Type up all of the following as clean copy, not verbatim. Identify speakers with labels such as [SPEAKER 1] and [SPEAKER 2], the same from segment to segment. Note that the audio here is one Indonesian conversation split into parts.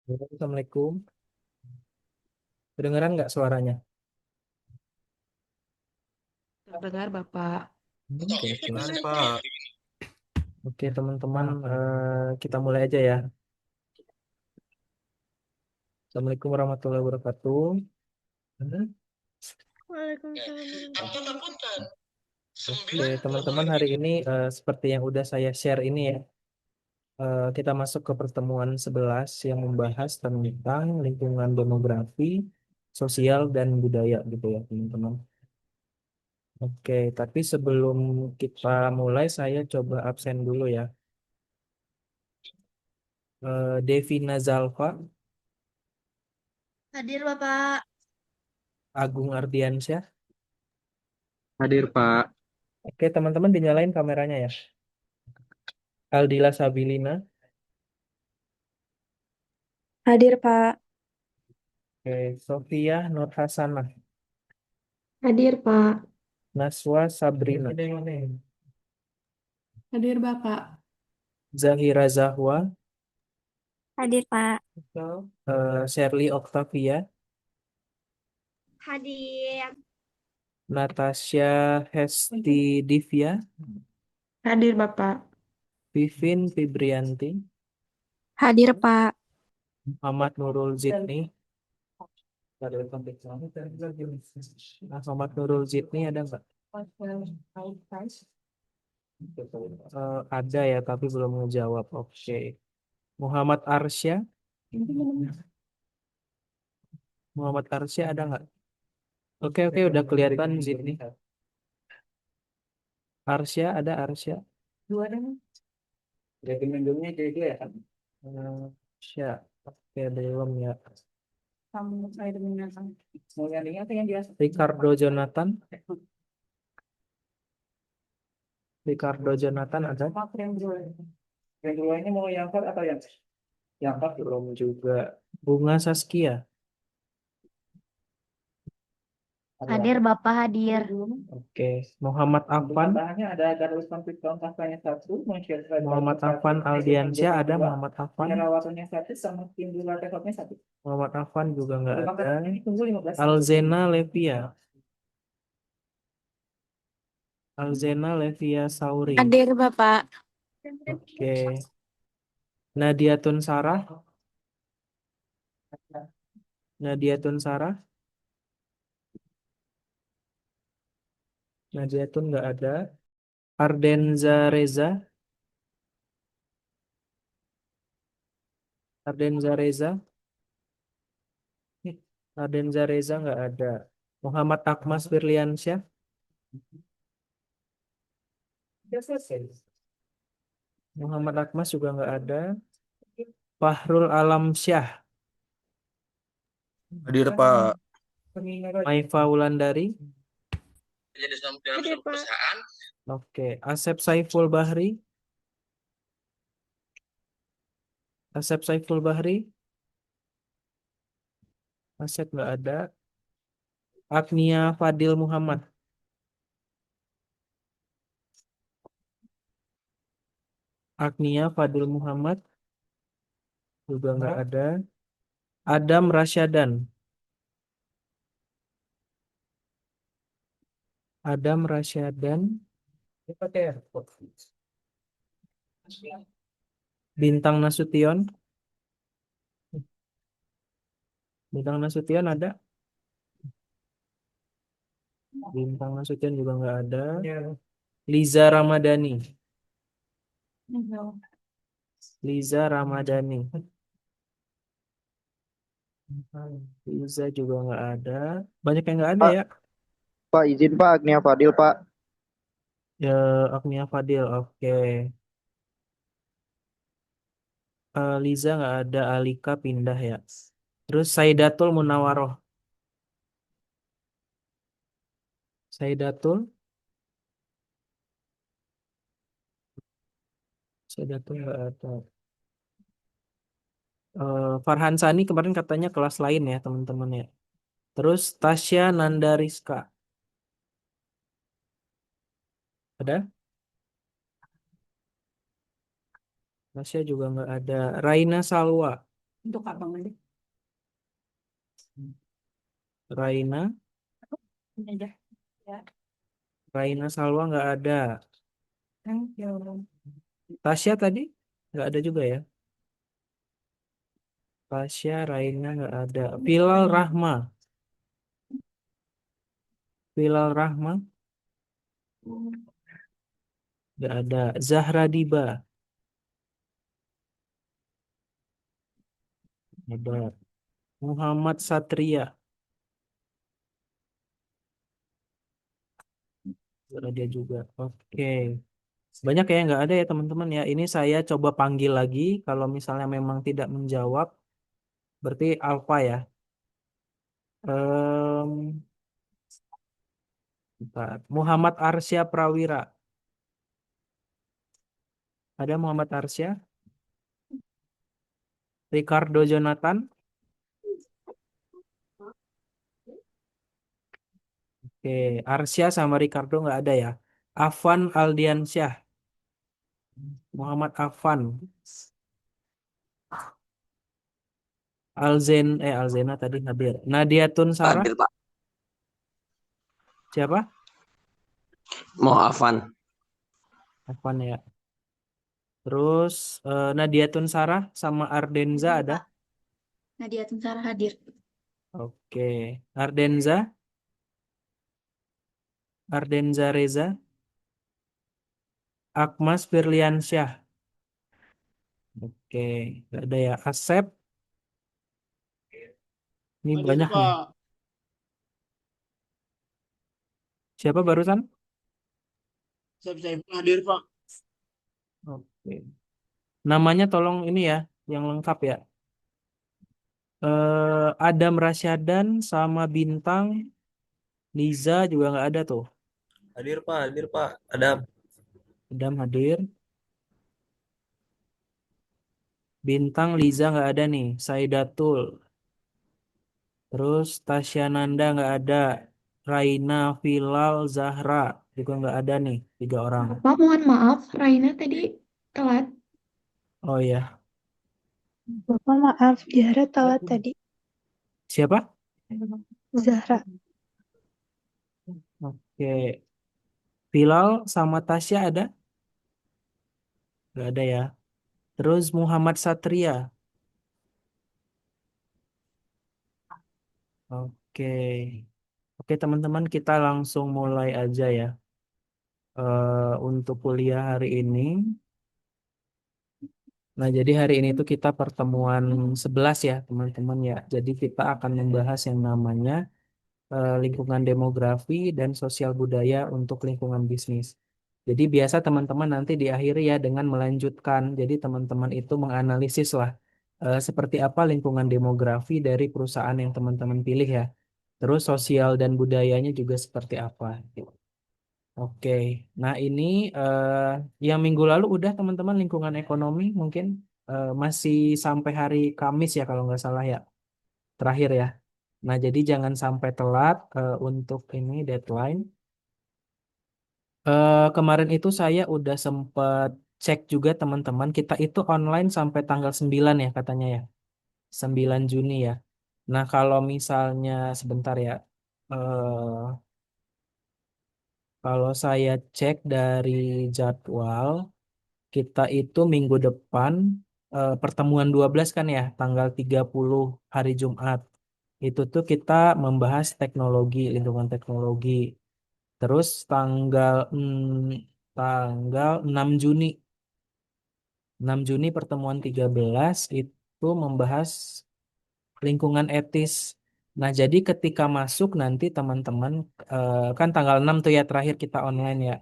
[SPEAKER 1] Assalamualaikum. Kedengeran nggak suaranya?
[SPEAKER 2] Dengar Bapak.
[SPEAKER 1] Oke,
[SPEAKER 3] Benar, Pak.
[SPEAKER 1] oke teman-teman, kita mulai aja ya. Assalamualaikum warahmatullahi wabarakatuh.
[SPEAKER 3] Waalaikumsalam warahmatullahi wabarakatuh.
[SPEAKER 1] Oke, teman-teman hari ini seperti yang udah saya share ini ya, kita masuk ke pertemuan 11 yang membahas tentang lingkungan demografi, sosial, dan budaya gitu ya teman-teman. Oke, tapi sebelum kita mulai saya coba absen dulu ya. Devi Nazalfa,
[SPEAKER 3] Hadir Bapak.
[SPEAKER 1] Agung Ardiansyah.
[SPEAKER 4] Hadir, Pak.
[SPEAKER 1] Oke, teman-teman dinyalain kameranya ya. Aldila Sabilina.
[SPEAKER 5] Hadir, Pak.
[SPEAKER 1] Oke, Sofia Nur Hasanah.
[SPEAKER 5] Hadir, Pak.
[SPEAKER 1] Naswa Sabrina.
[SPEAKER 2] Hadir Bapak.
[SPEAKER 1] Zahira Zahwa.
[SPEAKER 5] Hadir, Pak.
[SPEAKER 1] Shirley Octavia.
[SPEAKER 3] Hadir.
[SPEAKER 1] Natasha Hesti Divya.
[SPEAKER 5] Hadir, Bapak.
[SPEAKER 1] Vivin Fibrianti.
[SPEAKER 5] Hadir, Pak.
[SPEAKER 1] Muhammad Nurul Zidni. Muhammad Nurul Zidni ada nggak? Ada ya, tapi belum ngejawab. Oke. Muhammad Arsya. Muhammad Arsya ada nggak? Oke, oke, udah kelihatan Zidni. Arsya ada Arsya. Dua ada. Jadi minggunya jadi ya. Arsya. Oke, belum ya.
[SPEAKER 2] Kamu saya dengarkan.
[SPEAKER 1] Mau yang ini atau yang biasa? Ricardo Jonathan. Ricardo Jonathan ada.
[SPEAKER 2] Yang dua.
[SPEAKER 1] Yang dua ini mau yang empat atau yang empat belum juga. Bunga Saskia.
[SPEAKER 5] Hadir, Bapak. Hadir.
[SPEAKER 1] Oke, Muhammad Afan. Muhammad Afan Aldiansyah ada Muhammad Afan. Muhammad Afan juga nggak ada. Alzena Levia. Alzena Levia Sauri.
[SPEAKER 5] Hadir, Bapak.
[SPEAKER 1] Oke. Nadia Tunsarah. Nadia Tunsarah. Nadia Tun nggak ada. Ardenza Reza. Ardenza Reza. Ardenza Reza nggak ada. Muhammad Akmas Firliansyah. Muhammad Akmas juga nggak ada. Fahrul Alamsyah.
[SPEAKER 4] Hadir, Pak.
[SPEAKER 1] Maifa Wulandari.
[SPEAKER 3] Hadir Pak.
[SPEAKER 1] Oke. Asep Saiful Bahri. Asep Saiful Bahri. Asep nggak ada. Agnia Fadil Muhammad. Agnia Fadil Muhammad juga nggak ada. Adam Rasyadan. Adam Rasyadan. Bintang Nasution. Bintang Nasution ada. Bintang Nasution juga nggak ada. Liza Ramadhani. Liza Ramadhani. Liza juga nggak ada. Banyak yang nggak ada
[SPEAKER 6] Pak,
[SPEAKER 1] ya.
[SPEAKER 6] Pak izin Pak, Agnia Fadil Pak.
[SPEAKER 1] Ya, Agnia Fadil. Oke. Liza nggak ada. Alika pindah ya. Terus Saidatul Munawaroh. Saidatul. Saidatul nggak ada. Farhan Sani kemarin katanya kelas lain ya teman-teman ya. Terus Tasya Nandariska. Ada? Tasya juga nggak ada. Raina Salwa.
[SPEAKER 2] Untuk abang aja.
[SPEAKER 1] Raina,
[SPEAKER 2] Ini aja. Ya.
[SPEAKER 1] Raina Salwa nggak ada.
[SPEAKER 2] Thank you.
[SPEAKER 1] Tasya tadi nggak ada juga ya. Tasya, Raina nggak ada. Bilal Rahma, Bilal Rahma nggak ada. Zahra Diba ada. Muhammad Satria nggak ada dia juga. Oke. Banyak ya nggak ada ya teman-teman ya. Ini saya coba panggil lagi. Kalau misalnya memang tidak menjawab, berarti alfa ya. Em, bentar. Muhammad Arsya Prawira. Ada Muhammad Arsya. Ricardo Jonathan. Oke, Arsya sama Ricardo nggak ada ya. Afan Aldiansyah. Muhammad Afan. Alzena tadi hadir. Nadia Tunsara.
[SPEAKER 7] Hadir Pak.
[SPEAKER 1] Siapa?
[SPEAKER 7] Mau Afan.
[SPEAKER 1] Afan ya. Terus Nadia Tunsara sama Ardenza ada.
[SPEAKER 5] Nadia Tunsara hadir.
[SPEAKER 1] Oke. Ardenza. Ardenza Reza. Akmas Firliansyah. Oke. Nggak ada ya. Asep. Ini
[SPEAKER 8] Hadir
[SPEAKER 1] banyak nih.
[SPEAKER 8] Pak.
[SPEAKER 1] Siapa barusan?
[SPEAKER 8] Saya hadir Pak.
[SPEAKER 1] Oke. Namanya tolong ini ya, yang lengkap ya. Adam Rasyadan sama Bintang, Liza juga nggak ada tuh.
[SPEAKER 3] Hadir Pak. Adam.
[SPEAKER 1] Adam hadir. Bintang, Liza nggak ada nih. Saidatul. Terus Tasya Nanda nggak ada. Raina, Filal, Zahra juga nggak ada nih. 3 orang.
[SPEAKER 5] Pak, mohon maaf, Raina tadi telat.
[SPEAKER 1] Oh ya.
[SPEAKER 5] Bapak maaf, Zahra telat tadi.
[SPEAKER 1] Siapa?
[SPEAKER 5] Zahra.
[SPEAKER 1] Oke. Filal sama Tasya ada? Nggak ada ya. Terus Muhammad Satria. Oke. Oke teman-teman kita langsung mulai aja ya. Untuk kuliah hari ini. Nah jadi hari ini tuh kita pertemuan 11 ya teman-teman ya. Jadi kita akan membahas yang namanya lingkungan demografi dan sosial budaya untuk lingkungan bisnis. Jadi biasa teman-teman nanti diakhiri ya dengan melanjutkan. Jadi teman-teman itu menganalisis lah seperti apa lingkungan demografi dari perusahaan yang teman-teman pilih ya. Terus sosial dan budayanya juga seperti apa. Oke, nah ini eh, yang minggu lalu udah teman-teman lingkungan ekonomi mungkin masih sampai hari Kamis ya kalau nggak salah ya, terakhir ya. Nah jadi jangan sampai telat untuk ini deadline. Kemarin itu saya udah sempet cek juga teman-teman, kita itu online sampai tanggal 9 ya katanya ya, 9 Juni ya. Nah kalau misalnya sebentar ya, eh, kalau saya cek dari jadwal, kita itu minggu depan pertemuan 12 kan ya, tanggal 30 hari Jumat. Itu tuh kita membahas teknologi, lingkungan teknologi. Terus tanggal 6 Juni. 6 Juni pertemuan 13 itu membahas lingkungan etis. Nah, jadi ketika masuk nanti teman-teman kan tanggal 6 tuh ya terakhir kita online ya.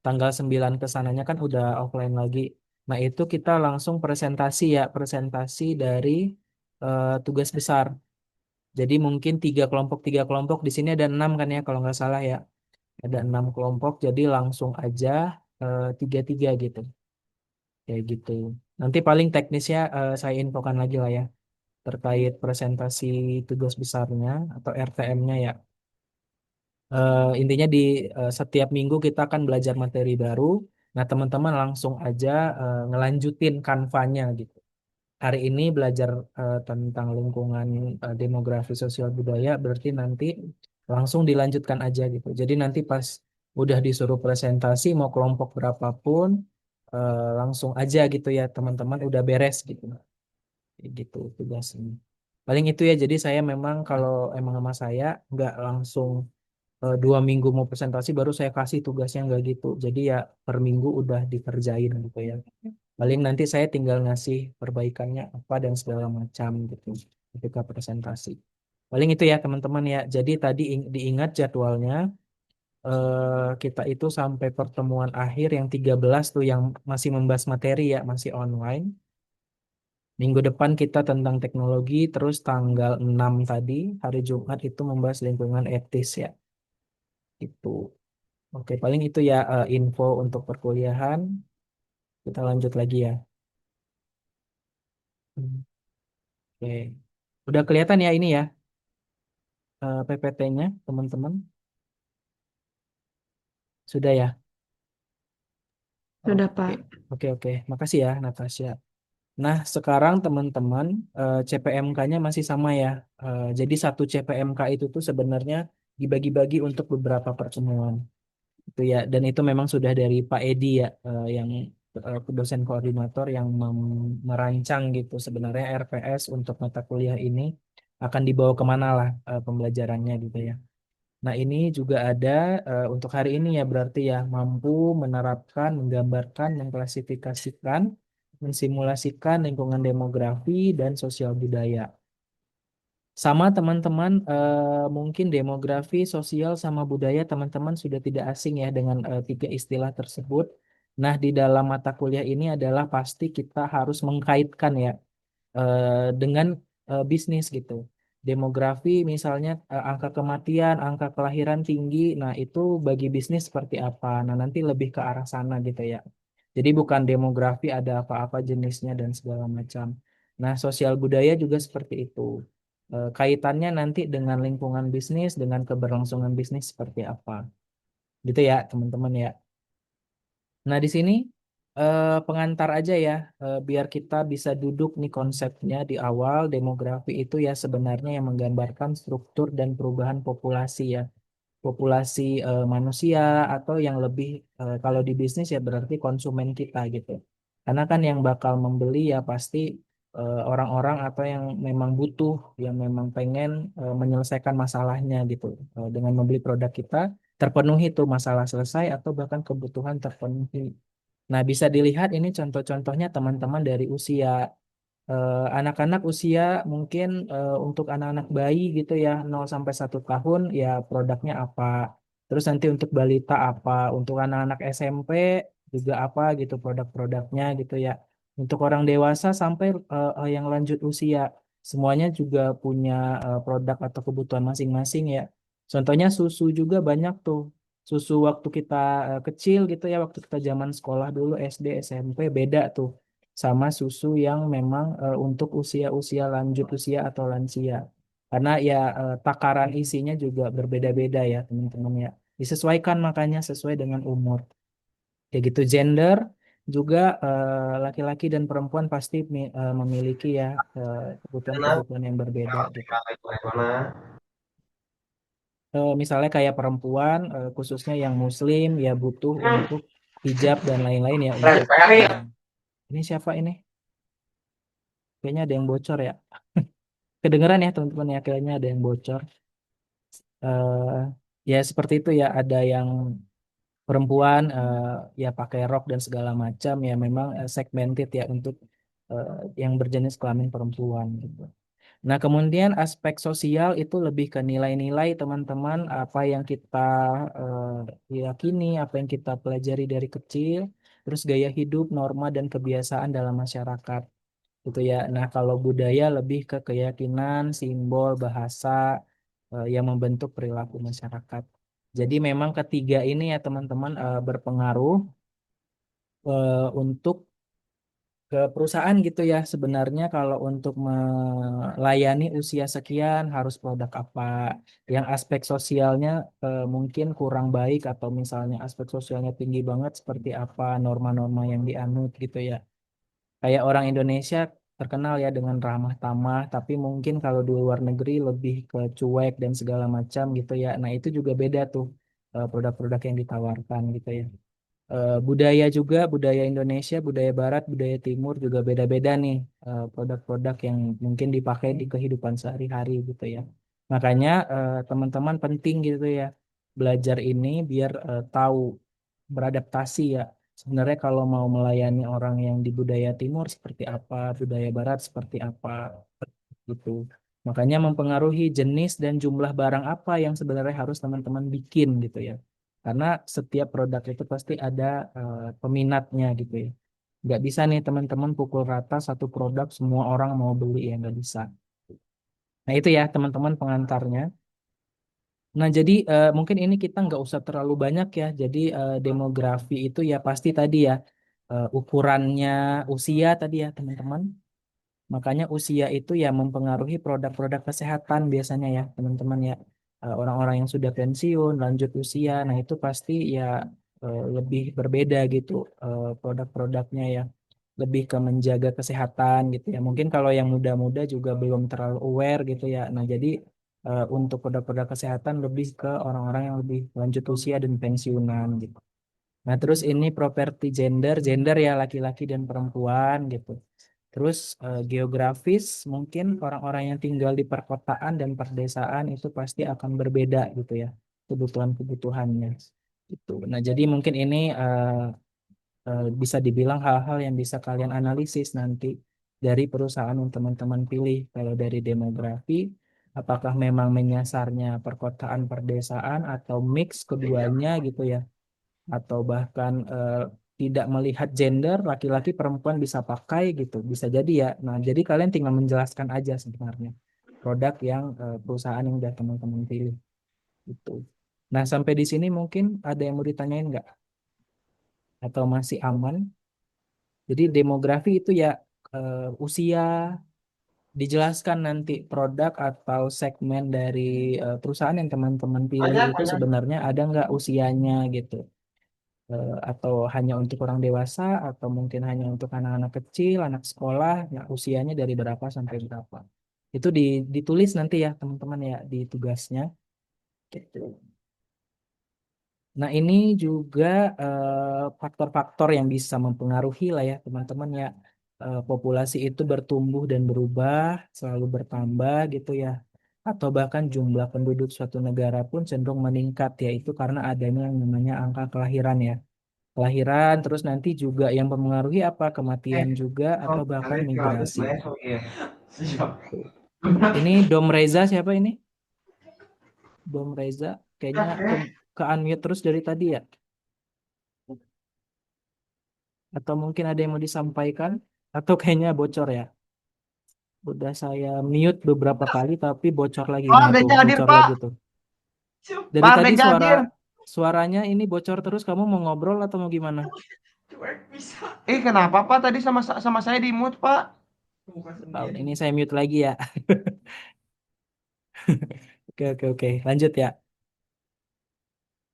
[SPEAKER 1] Tanggal 9 ke sananya kan udah offline lagi. Nah, itu kita langsung presentasi ya, presentasi dari tugas besar. Jadi mungkin tiga kelompok di sini ada 6 kan ya kalau nggak salah ya. Ada 6 kelompok, jadi langsung aja tiga-tiga gitu. Kayak gitu. Nanti paling teknisnya saya infokan lagi lah ya terkait presentasi tugas besarnya atau RTM-nya ya. Intinya di setiap minggu kita akan belajar materi baru. Nah, teman-teman langsung aja ngelanjutin kanvanya gitu. hari ini belajar tentang lingkungan demografi sosial budaya, berarti nanti langsung dilanjutkan aja gitu. Jadi nanti pas udah disuruh presentasi mau kelompok berapapun langsung aja gitu ya teman-teman udah beres gitu. Kayak gitu tugasnya. Paling itu ya. Jadi saya memang kalau emang sama saya nggak langsung 2 minggu mau presentasi baru saya kasih tugasnya nggak gitu. Jadi ya per minggu udah dikerjain gitu ya. Paling nanti saya tinggal ngasih perbaikannya apa dan segala macam gitu ketika presentasi. Paling itu ya teman-teman ya. Jadi tadi diingat jadwalnya kita itu sampai pertemuan akhir yang 13 tuh yang masih membahas materi ya, masih online. Minggu depan kita tentang teknologi, terus tanggal 6 tadi, hari Jumat itu membahas lingkungan etis ya. Itu. Oke, paling itu ya info untuk perkuliahan. Kita lanjut lagi ya. Hmm, Oke. Udah kelihatan ya ini ya PPT-nya, teman-teman? Sudah ya?
[SPEAKER 5] Sudah,
[SPEAKER 1] Oke,
[SPEAKER 5] Pak.
[SPEAKER 1] oke, oke. Makasih ya, Natasha. Nah, sekarang teman-teman CPMK-nya masih sama ya. Jadi satu CPMK itu tuh sebenarnya dibagi-bagi untuk beberapa pertemuan. Itu ya, dan itu memang sudah dari Pak Edi ya, yang dosen koordinator yang merancang gitu. Sebenarnya RPS untuk mata kuliah ini akan dibawa kemana lah pembelajarannya gitu ya. Nah, ini juga ada untuk hari ini ya berarti ya mampu menerapkan, menggambarkan, mengklasifikasikan, mensimulasikan lingkungan demografi dan sosial budaya. Sama teman-teman, mungkin demografi, sosial, sama budaya teman-teman sudah tidak asing ya dengan tiga istilah tersebut. Nah, di dalam mata kuliah ini adalah pasti kita harus mengkaitkan ya dengan bisnis gitu. Demografi misalnya angka kematian, angka kelahiran tinggi, nah itu bagi bisnis seperti apa? Nah, nanti lebih ke arah sana gitu ya. Jadi bukan demografi ada apa-apa jenisnya dan segala macam. Nah, sosial budaya juga seperti itu. Kaitannya nanti dengan lingkungan bisnis, dengan keberlangsungan bisnis seperti apa. Gitu ya, teman-teman ya. Nah, di sini pengantar aja ya, biar kita bisa duduk nih konsepnya di awal. Demografi itu ya sebenarnya yang menggambarkan struktur dan perubahan populasi ya. Populasi manusia atau yang lebih, kalau di bisnis ya berarti konsumen kita gitu. Karena kan yang bakal membeli ya pasti orang-orang atau yang memang butuh, yang memang pengen menyelesaikan masalahnya gitu. Dengan membeli produk kita, terpenuhi tuh masalah selesai atau bahkan kebutuhan terpenuhi. Nah, bisa dilihat ini contoh-contohnya teman-teman dari usia anak-anak usia mungkin untuk anak-anak bayi gitu ya 0 sampai 1 tahun ya produknya apa. Terus nanti untuk balita apa, untuk anak-anak SMP juga apa gitu produk-produknya gitu ya. Untuk orang dewasa sampai yang lanjut usia semuanya juga punya produk atau kebutuhan masing-masing ya. Contohnya susu juga banyak tuh. Susu waktu kita kecil gitu ya, waktu kita zaman sekolah dulu SD, SMP beda tuh sama susu yang memang untuk usia-usia lanjut usia atau lansia. Karena ya takaran isinya juga berbeda-beda ya teman-teman ya. Disesuaikan makanya sesuai dengan umur. Kayak gitu gender juga laki-laki dan perempuan pasti memiliki ya kebutuhan-kebutuhan yang berbeda gitu. Misalnya kayak perempuan khususnya yang muslim ya butuh untuk hijab dan lain-lain ya untuk ini siapa ini? Kayaknya ada yang bocor ya. Kedengeran ya teman-teman ya kayaknya ada yang bocor. eh Ya seperti itu ya ada yang perempuan ya pakai rok dan segala macam ya memang segmented ya untuk eh, yang berjenis kelamin perempuan gitu. Nah, kemudian aspek sosial itu lebih ke nilai-nilai teman-teman apa yang kita yakini, apa yang kita pelajari dari kecil, terus gaya hidup, norma dan kebiasaan dalam masyarakat gitu ya. Nah, kalau budaya lebih ke keyakinan, simbol, bahasa yang membentuk perilaku masyarakat. Jadi memang ketiga ini ya teman-teman berpengaruh untuk ke perusahaan gitu ya. Sebenarnya kalau untuk melayani usia sekian harus produk apa. Yang aspek sosialnya mungkin kurang baik atau misalnya aspek sosialnya tinggi banget seperti apa norma-norma yang dianut gitu ya. Kayak orang Indonesia terkenal ya dengan ramah tamah, tapi mungkin kalau di luar negeri lebih ke cuek dan segala macam gitu ya. Nah, itu juga beda tuh produk-produk yang ditawarkan gitu ya. Budaya juga, budaya Indonesia, budaya Barat, budaya Timur juga beda-beda nih produk-produk yang mungkin dipakai di kehidupan sehari-hari gitu ya. Makanya teman-teman penting gitu ya belajar ini biar tahu beradaptasi ya. Sebenarnya kalau mau melayani orang yang di budaya Timur seperti apa, budaya Barat seperti apa gitu. Makanya mempengaruhi jenis dan jumlah barang apa yang sebenarnya harus teman-teman bikin gitu ya. Karena setiap produk itu pasti ada peminatnya gitu ya. Nggak bisa nih teman-teman pukul rata satu produk semua orang mau beli ya nggak bisa. Nah itu ya teman-teman pengantarnya. Nah jadi mungkin ini kita nggak usah terlalu banyak ya. Jadi demografi itu ya pasti tadi ya ukurannya usia tadi ya teman-teman. Makanya usia itu ya mempengaruhi produk-produk kesehatan biasanya ya teman-teman ya. Orang-orang yang sudah pensiun, lanjut usia, nah itu pasti ya lebih berbeda gitu produk-produknya ya. Lebih ke menjaga kesehatan gitu ya. Mungkin kalau yang muda-muda juga belum terlalu aware gitu ya. Nah jadi untuk produk-produk kesehatan lebih ke orang-orang yang lebih lanjut usia dan pensiunan gitu. Nah, terus ini properti gender, gender ya laki-laki dan perempuan gitu. Terus geografis mungkin orang-orang yang tinggal di perkotaan dan perdesaan itu pasti akan berbeda gitu ya kebutuhan-kebutuhannya gitu. Nah, jadi mungkin ini bisa dibilang hal-hal yang bisa kalian analisis nanti dari perusahaan yang teman-teman pilih. Kalau dari demografi, apakah memang menyasarnya perkotaan, perdesaan atau mix keduanya gitu ya atau bahkan tidak melihat gender laki-laki perempuan bisa pakai gitu bisa jadi ya. Nah jadi kalian tinggal menjelaskan aja sebenarnya produk yang perusahaan yang udah teman-teman pilih itu. Nah sampai di sini mungkin ada yang mau ditanyain nggak atau masih aman? Jadi demografi itu ya usia, dijelaskan nanti produk atau segmen dari perusahaan yang teman-teman pilih itu sebenarnya ada nggak usianya gitu. Atau hanya untuk orang dewasa atau mungkin hanya untuk anak-anak kecil, anak sekolah, ya usianya dari berapa sampai berapa. Itu ditulis nanti ya teman-teman ya di tugasnya. Gitu. Nah ini juga faktor-faktor yang bisa mempengaruhi lah ya teman-teman ya. Populasi itu bertumbuh dan berubah, selalu bertambah gitu ya. Atau bahkan jumlah penduduk suatu negara pun cenderung meningkat yaitu karena adanya yang namanya angka kelahiran ya. Kelahiran, terus nanti juga yang mempengaruhi apa? Kematian juga atau bahkan migrasi. Ini Dom Reza siapa ini? Dom Reza kayaknya ke unmute terus dari tadi ya. Atau mungkin ada yang mau disampaikan atau kayaknya bocor ya. Udah saya mute beberapa kali tapi bocor lagi.
[SPEAKER 8] Pak,
[SPEAKER 1] Nah tuh
[SPEAKER 8] Ardenya hadir,
[SPEAKER 1] bocor
[SPEAKER 8] Pak.
[SPEAKER 1] lagi tuh. Dari
[SPEAKER 8] Pak,
[SPEAKER 1] tadi
[SPEAKER 8] Ardenya hadir.
[SPEAKER 1] suaranya ini bocor terus, kamu mau ngobrol atau mau gimana?
[SPEAKER 8] Kenapa, Pak? Tadi sama saya di mute, Pak.
[SPEAKER 1] Tahu, ini saya mute lagi ya. Oke, oke, oke. Lanjut ya.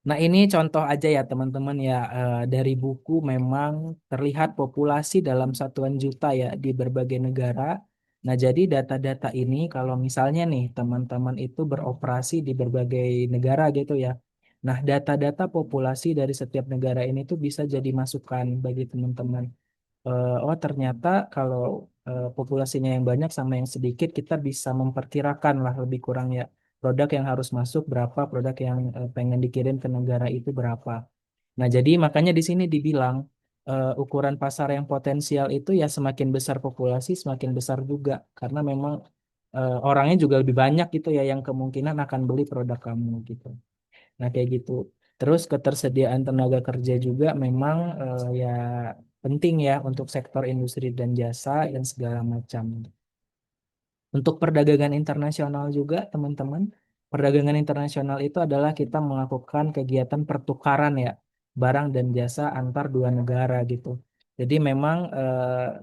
[SPEAKER 1] Nah, ini contoh aja ya teman-teman ya. Dari buku memang terlihat populasi dalam satuan juta ya di berbagai negara. Nah, jadi data-data ini kalau misalnya nih teman-teman itu beroperasi di berbagai negara gitu ya. Nah, data-data populasi dari setiap negara ini tuh bisa jadi masukan bagi teman-teman. Oh ternyata kalau populasinya yang banyak sama yang sedikit kita bisa memperkirakan lah lebih kurang ya produk yang harus masuk berapa, produk yang pengen dikirim ke negara itu berapa. Nah jadi makanya di sini dibilang ukuran pasar yang potensial itu ya semakin besar populasi semakin besar juga karena memang orangnya juga lebih banyak gitu ya yang kemungkinan akan beli produk kamu gitu. Nah, kayak gitu. Terus ketersediaan tenaga kerja juga memang ya penting ya untuk sektor industri dan jasa dan segala macam. Untuk perdagangan internasional juga, teman-teman. Perdagangan internasional itu adalah kita melakukan kegiatan pertukaran ya, barang dan jasa antar dua negara gitu. Jadi memang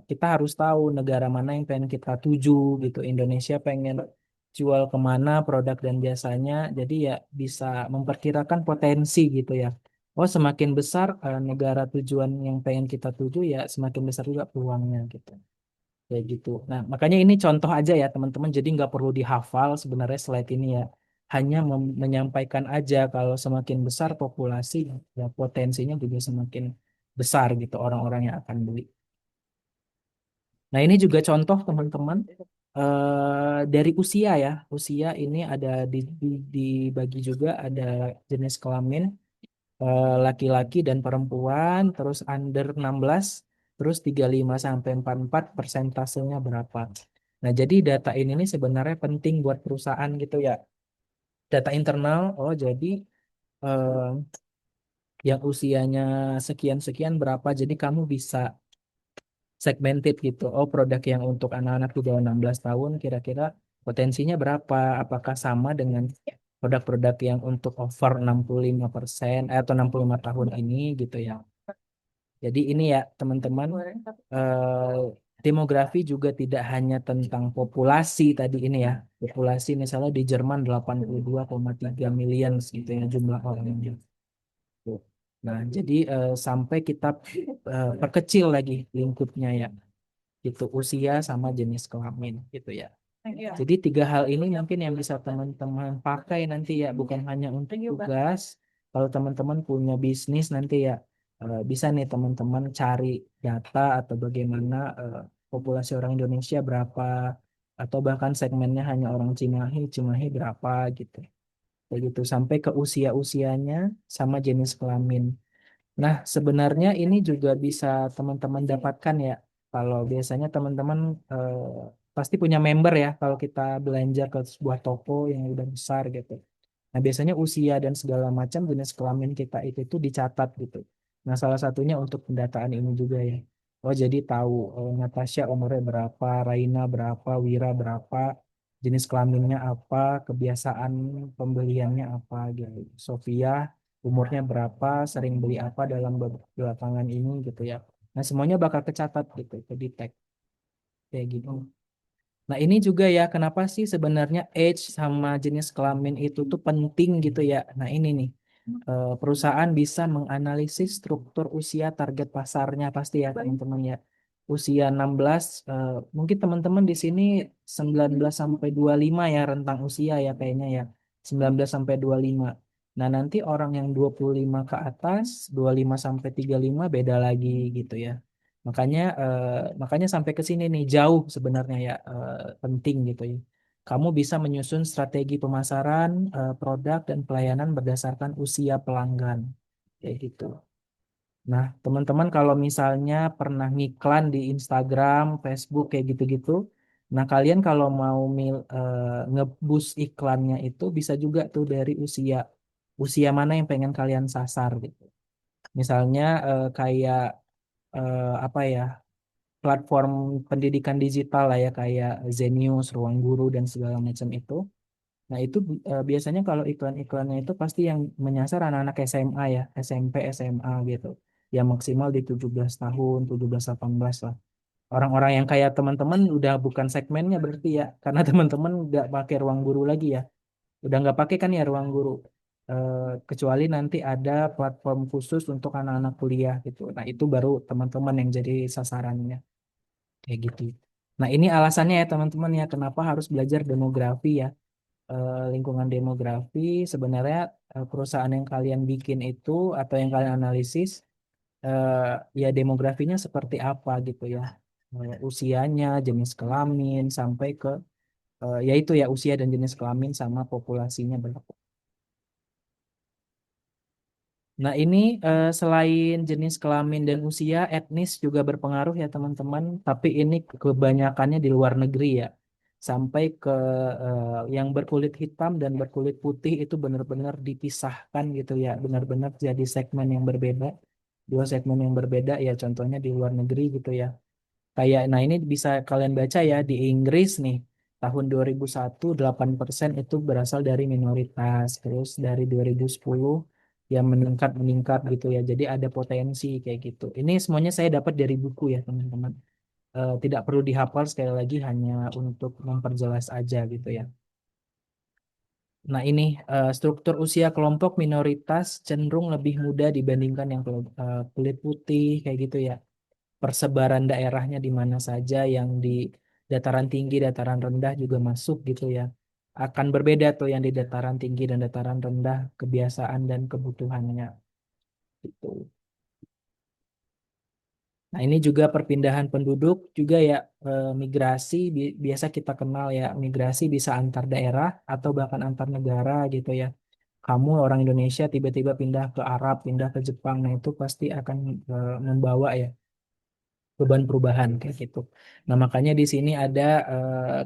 [SPEAKER 1] kita harus tahu negara mana yang pengen kita tuju gitu. Indonesia pengen jual kemana produk dan jasanya. Jadi ya bisa memperkirakan potensi gitu ya. Oh semakin besar negara tujuan yang pengen kita tuju ya semakin besar juga peluangnya gitu. kayak gitu. Nah, makanya ini contoh aja ya teman-teman. Jadi nggak perlu dihafal sebenarnya slide ini ya. Hanya menyampaikan aja kalau semakin besar populasi, ya potensinya juga semakin besar gitu orang-orang yang akan beli. Nah, ini juga contoh teman-teman dari usia ya. Usia ini ada dibagi juga ada jenis kelamin laki-laki dan perempuan, terus under 16, terus 35 sampai 44 persentasenya berapa. Nah, jadi data ini nih sebenarnya penting buat perusahaan gitu ya. Data internal, oh jadi eh, yang usianya sekian-sekian berapa, jadi kamu bisa segmented gitu. Oh, produk yang untuk anak-anak di bawah 16 tahun kira-kira potensinya berapa? Apakah sama dengan produk-produk yang untuk over 65% atau 65 tahun ini gitu ya. Jadi ini ya teman-teman, eh, demografi juga tidak hanya tentang populasi tadi ini ya. Populasi misalnya di Jerman 82,3 million gitu ya jumlah orangnya. Tuh. Nah, jadi sampai kita perkecil lagi lingkupnya ya, gitu usia sama jenis kelamin gitu ya. Jadi tiga hal ini mungkin yang bisa teman-teman pakai nanti ya, bukan hanya untuk tugas. Kalau teman-teman punya bisnis nanti ya bisa nih teman-teman cari data atau bagaimana populasi orang Indonesia berapa, atau bahkan segmennya hanya orang Cimahi, Cimahi berapa gitu. Kayak gitu sampai ke usia-usianya sama jenis kelamin. Nah, sebenarnya ini juga bisa teman-teman dapatkan ya. Kalau biasanya teman-teman eh, pasti punya member ya kalau kita belanja ke sebuah toko yang udah besar gitu. Nah, biasanya usia dan segala macam jenis kelamin kita itu dicatat gitu. Nah, salah satunya untuk pendataan ini juga ya. Oh, jadi tahu Natasha umurnya berapa, Raina berapa, Wira berapa, jenis kelaminnya apa, kebiasaan pembeliannya apa gitu. Sofia umurnya berapa, sering beli apa dalam belakangan ini gitu ya. Nah, semuanya bakal kecatat gitu, ke detect kayak gitu. Nah, ini juga ya, kenapa sih sebenarnya age sama jenis kelamin itu tuh penting gitu ya. Nah, ini nih, perusahaan bisa menganalisis struktur usia target pasarnya pasti ya, teman-teman ya. Usia 16, mungkin teman-teman di sini 19 sampai 25 ya rentang usia ya kayaknya ya. 19 sampai 25. Nah, nanti orang yang 25 ke atas, 25 sampai 35 beda lagi gitu ya. Makanya sampai ke sini nih jauh sebenarnya ya penting gitu ya. Kamu bisa menyusun strategi pemasaran, produk dan pelayanan berdasarkan usia pelanggan kayak gitu. Nah, teman-teman kalau misalnya pernah ngiklan di Instagram, Facebook kayak gitu-gitu, nah kalian kalau mau ngeboost iklannya itu bisa juga tuh dari usia usia mana yang pengen kalian sasar gitu. Misalnya kayak apa ya, platform pendidikan digital lah ya kayak Zenius, Ruang Guru dan segala macam itu. Nah, itu biasanya kalau iklan-iklannya itu pasti yang menyasar anak-anak SMA ya, SMP, SMA gitu. Ya maksimal di 17 tahun, 17 18 lah. Orang-orang yang kayak teman-teman udah bukan segmennya berarti ya, karena teman-teman nggak pakai Ruang Guru lagi ya. Udah nggak pakai kan ya Ruang Guru. Kecuali nanti ada platform khusus untuk anak-anak kuliah gitu. Nah, itu baru teman-teman yang jadi sasarannya. Kayak gitu. Nah, ini alasannya ya teman-teman ya kenapa harus belajar demografi ya. Lingkungan demografi sebenarnya perusahaan yang kalian bikin itu atau yang kalian analisis eh, ya demografinya seperti apa gitu ya. Usianya, jenis kelamin sampai ke yaitu ya usia dan jenis kelamin sama populasinya berapa. Nah, ini selain jenis kelamin dan usia, etnis juga berpengaruh ya teman-teman. Tapi ini kebanyakannya di luar negeri ya. Sampai ke yang berkulit hitam dan berkulit putih itu benar-benar dipisahkan gitu ya. Benar-benar jadi segmen yang berbeda. Dua segmen yang berbeda ya contohnya di luar negeri gitu ya. Kayak, nah ini bisa kalian baca ya di Inggris nih. Tahun 2001 8% itu berasal dari minoritas. Terus dari 2010 ya meningkat gitu ya. Jadi ada potensi kayak gitu. Ini semuanya saya dapat dari buku ya teman-teman. Tidak perlu dihafal sekali lagi hanya untuk memperjelas aja gitu ya. Nah ini struktur usia kelompok minoritas cenderung lebih muda dibandingkan yang kulit putih kayak gitu ya. persebaran daerahnya di mana saja, yang di dataran tinggi, dataran rendah juga masuk gitu ya. Akan berbeda tuh yang di dataran tinggi dan dataran rendah, kebiasaan dan kebutuhannya gitu. Nah, ini juga perpindahan penduduk juga ya, migrasi biasa kita kenal ya, migrasi bisa antar daerah atau bahkan antar negara gitu ya. Kamu orang Indonesia tiba-tiba pindah ke Arab, pindah ke Jepang, nah itu pasti akan membawa ya beban perubahan kayak gitu. Nah, makanya di sini ada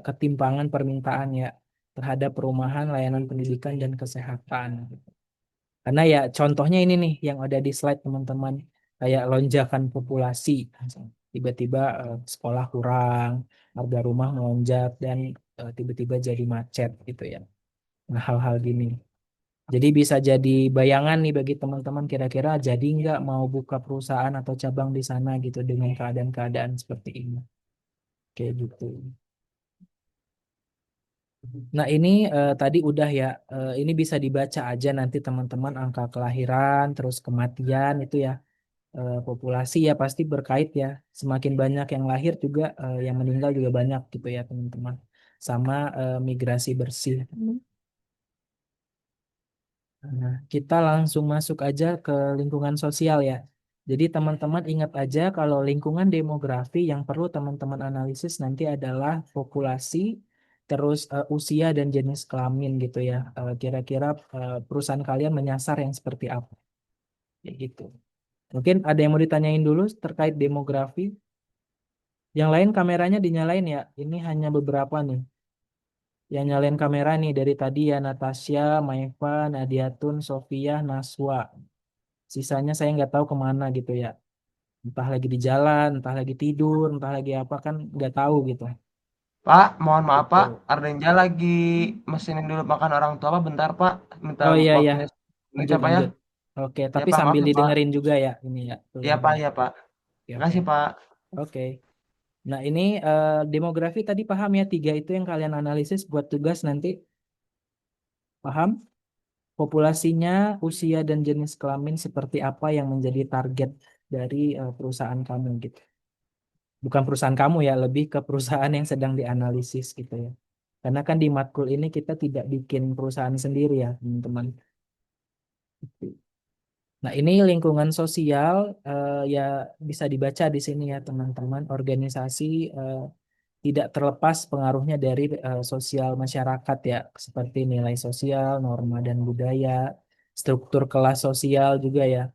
[SPEAKER 1] ketimpangan permintaan ya terhadap perumahan, layanan pendidikan dan kesehatan. Karena ya contohnya ini nih yang ada di slide teman-teman, kayak lonjakan populasi. Tiba-tiba sekolah kurang, harga rumah melonjak, dan tiba-tiba jadi macet gitu ya. Nah, hal-hal gini. Jadi bisa jadi bayangan nih bagi teman-teman, kira-kira jadi nggak mau buka perusahaan atau cabang di sana gitu dengan keadaan-keadaan seperti ini. Kayak gitu. Nah, ini tadi udah ya, ini bisa dibaca aja nanti teman-teman, angka kelahiran, terus kematian itu ya, populasi ya pasti berkait ya. Semakin banyak yang lahir juga, yang meninggal juga banyak gitu ya teman-teman. Sama migrasi bersih. Nah, kita langsung masuk aja ke lingkungan sosial ya. Jadi teman-teman ingat aja kalau lingkungan demografi yang perlu teman-teman analisis nanti adalah populasi, terus usia dan jenis kelamin gitu ya. Kira-kira perusahaan kalian menyasar yang seperti apa? Kayak gitu. Mungkin ada yang mau ditanyain dulu terkait demografi. Yang lain kameranya dinyalain ya. Ini hanya beberapa nih. Yang nyalain kamera nih dari tadi ya, Natasha, Maeva, Nadiatun, Sofia, Naswa. Sisanya saya nggak tahu kemana gitu ya. Entah lagi di jalan, entah lagi tidur, entah lagi apa, kan nggak tahu gitu.
[SPEAKER 8] Pak, mohon maaf
[SPEAKER 1] Gitu.
[SPEAKER 8] Pak, Ardenja lagi mesenin dulu makan orang tua Pak, bentar Pak. Minta
[SPEAKER 1] Oh iya ya,
[SPEAKER 8] waktunya menit
[SPEAKER 1] lanjut
[SPEAKER 8] ya Pak ya.
[SPEAKER 1] lanjut. Oke,
[SPEAKER 8] Ya
[SPEAKER 1] tapi
[SPEAKER 8] Pak,
[SPEAKER 1] sambil
[SPEAKER 8] maaf ya Pak.
[SPEAKER 1] didengerin juga ya ini ya.
[SPEAKER 8] Iya Pak,
[SPEAKER 1] Tulisannya.
[SPEAKER 8] ya Pak.
[SPEAKER 1] Oke, oke.
[SPEAKER 8] Makasih Pak.
[SPEAKER 1] Oke. Nah, ini demografi tadi paham ya, tiga itu yang kalian analisis buat tugas nanti. Paham? Populasinya, usia dan jenis kelamin seperti apa yang menjadi target dari perusahaan kamu gitu. Bukan perusahaan kamu ya, lebih ke perusahaan yang sedang dianalisis gitu ya. Karena kan di matkul ini kita tidak bikin perusahaan sendiri ya, teman-teman. Nah, ini lingkungan sosial ya bisa dibaca di sini ya, teman-teman. Organisasi tidak terlepas pengaruhnya dari sosial masyarakat ya, seperti nilai sosial, norma dan budaya, struktur kelas sosial juga ya.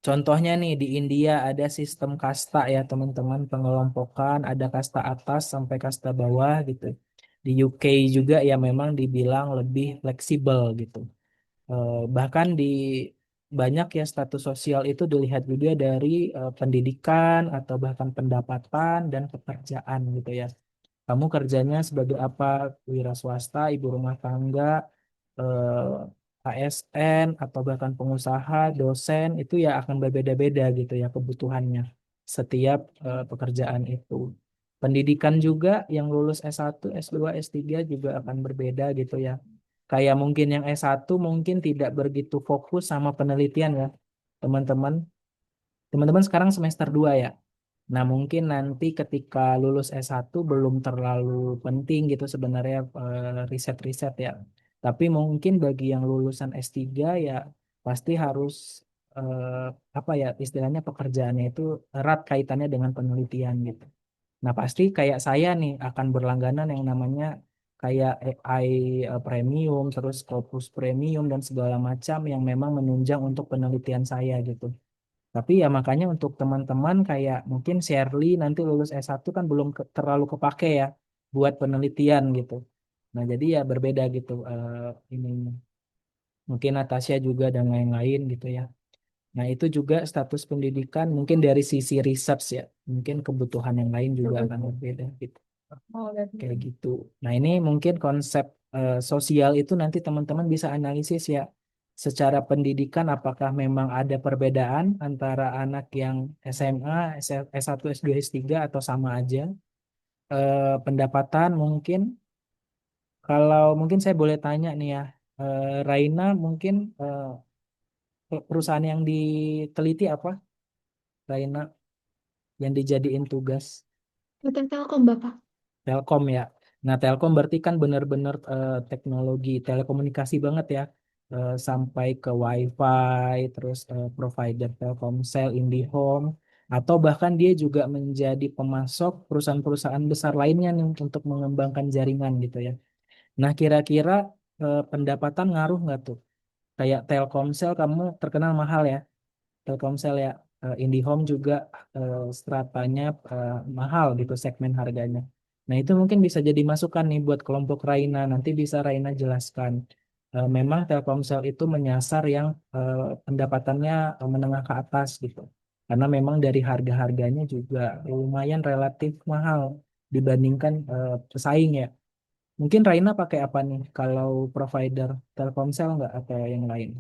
[SPEAKER 1] Contohnya nih di India ada sistem kasta ya teman-teman, pengelompokan, ada kasta atas sampai kasta bawah gitu. Di UK juga ya memang dibilang lebih fleksibel gitu. Bahkan di banyak ya status sosial itu dilihat juga dari pendidikan atau bahkan pendapatan dan pekerjaan gitu ya. Kamu kerjanya sebagai apa? Wira swasta, ibu rumah tangga, ASN, atau bahkan pengusaha, dosen, itu ya akan berbeda-beda gitu ya kebutuhannya setiap pekerjaan itu. Pendidikan juga yang lulus S1, S2, S3 juga akan berbeda gitu ya. Kayak mungkin yang S1 mungkin tidak begitu fokus sama penelitian ya, teman-teman. Teman-teman sekarang semester 2 ya. Nah, mungkin nanti ketika lulus S1 belum terlalu penting gitu sebenarnya riset-riset ya. Tapi mungkin bagi yang lulusan S3 ya pasti harus eh, apa ya istilahnya, pekerjaannya itu erat kaitannya dengan penelitian gitu. Nah, pasti kayak saya nih akan berlangganan yang namanya kayak AI premium, terus Scopus premium dan segala macam yang memang menunjang untuk penelitian saya gitu. Tapi ya makanya untuk teman-teman kayak mungkin Shirley nanti lulus S1 kan belum terlalu kepake ya buat penelitian gitu. Nah, jadi ya berbeda gitu ini. Mungkin Natasha juga dan lain-lain gitu ya. Nah, itu juga status pendidikan mungkin dari sisi research ya. Mungkin kebutuhan yang lain juga akan berbeda gitu. Kayak gitu. Nah, ini mungkin konsep sosial itu nanti teman-teman bisa analisis ya. Secara pendidikan apakah memang ada perbedaan antara anak yang SMA, S1, S2, S3 atau sama aja? Pendapatan mungkin, kalau mungkin saya boleh tanya nih ya, Raina mungkin perusahaan yang diteliti apa, Raina? yang dijadiin tugas?
[SPEAKER 5] PT Telkom, Bapak.
[SPEAKER 1] Telkom ya. Nah, Telkom berarti kan benar-benar teknologi telekomunikasi banget ya. Sampai ke WiFi, terus provider Telkomsel, IndiHome, atau bahkan dia juga menjadi pemasok perusahaan-perusahaan besar lainnya nih untuk mengembangkan jaringan gitu ya. Nah, kira-kira pendapatan ngaruh nggak tuh? Kayak Telkomsel kamu terkenal mahal ya. Telkomsel ya, IndiHome juga stratanya mahal gitu segmen harganya. Nah, itu mungkin bisa jadi masukan nih buat kelompok Raina. Nanti bisa Raina jelaskan. Memang Telkomsel itu menyasar yang pendapatannya menengah ke atas gitu. Karena memang dari harga-harganya juga lumayan relatif mahal dibandingkan pesaing ya. Mungkin Raina pakai apa nih kalau provider Telkomsel nggak atau yang lain?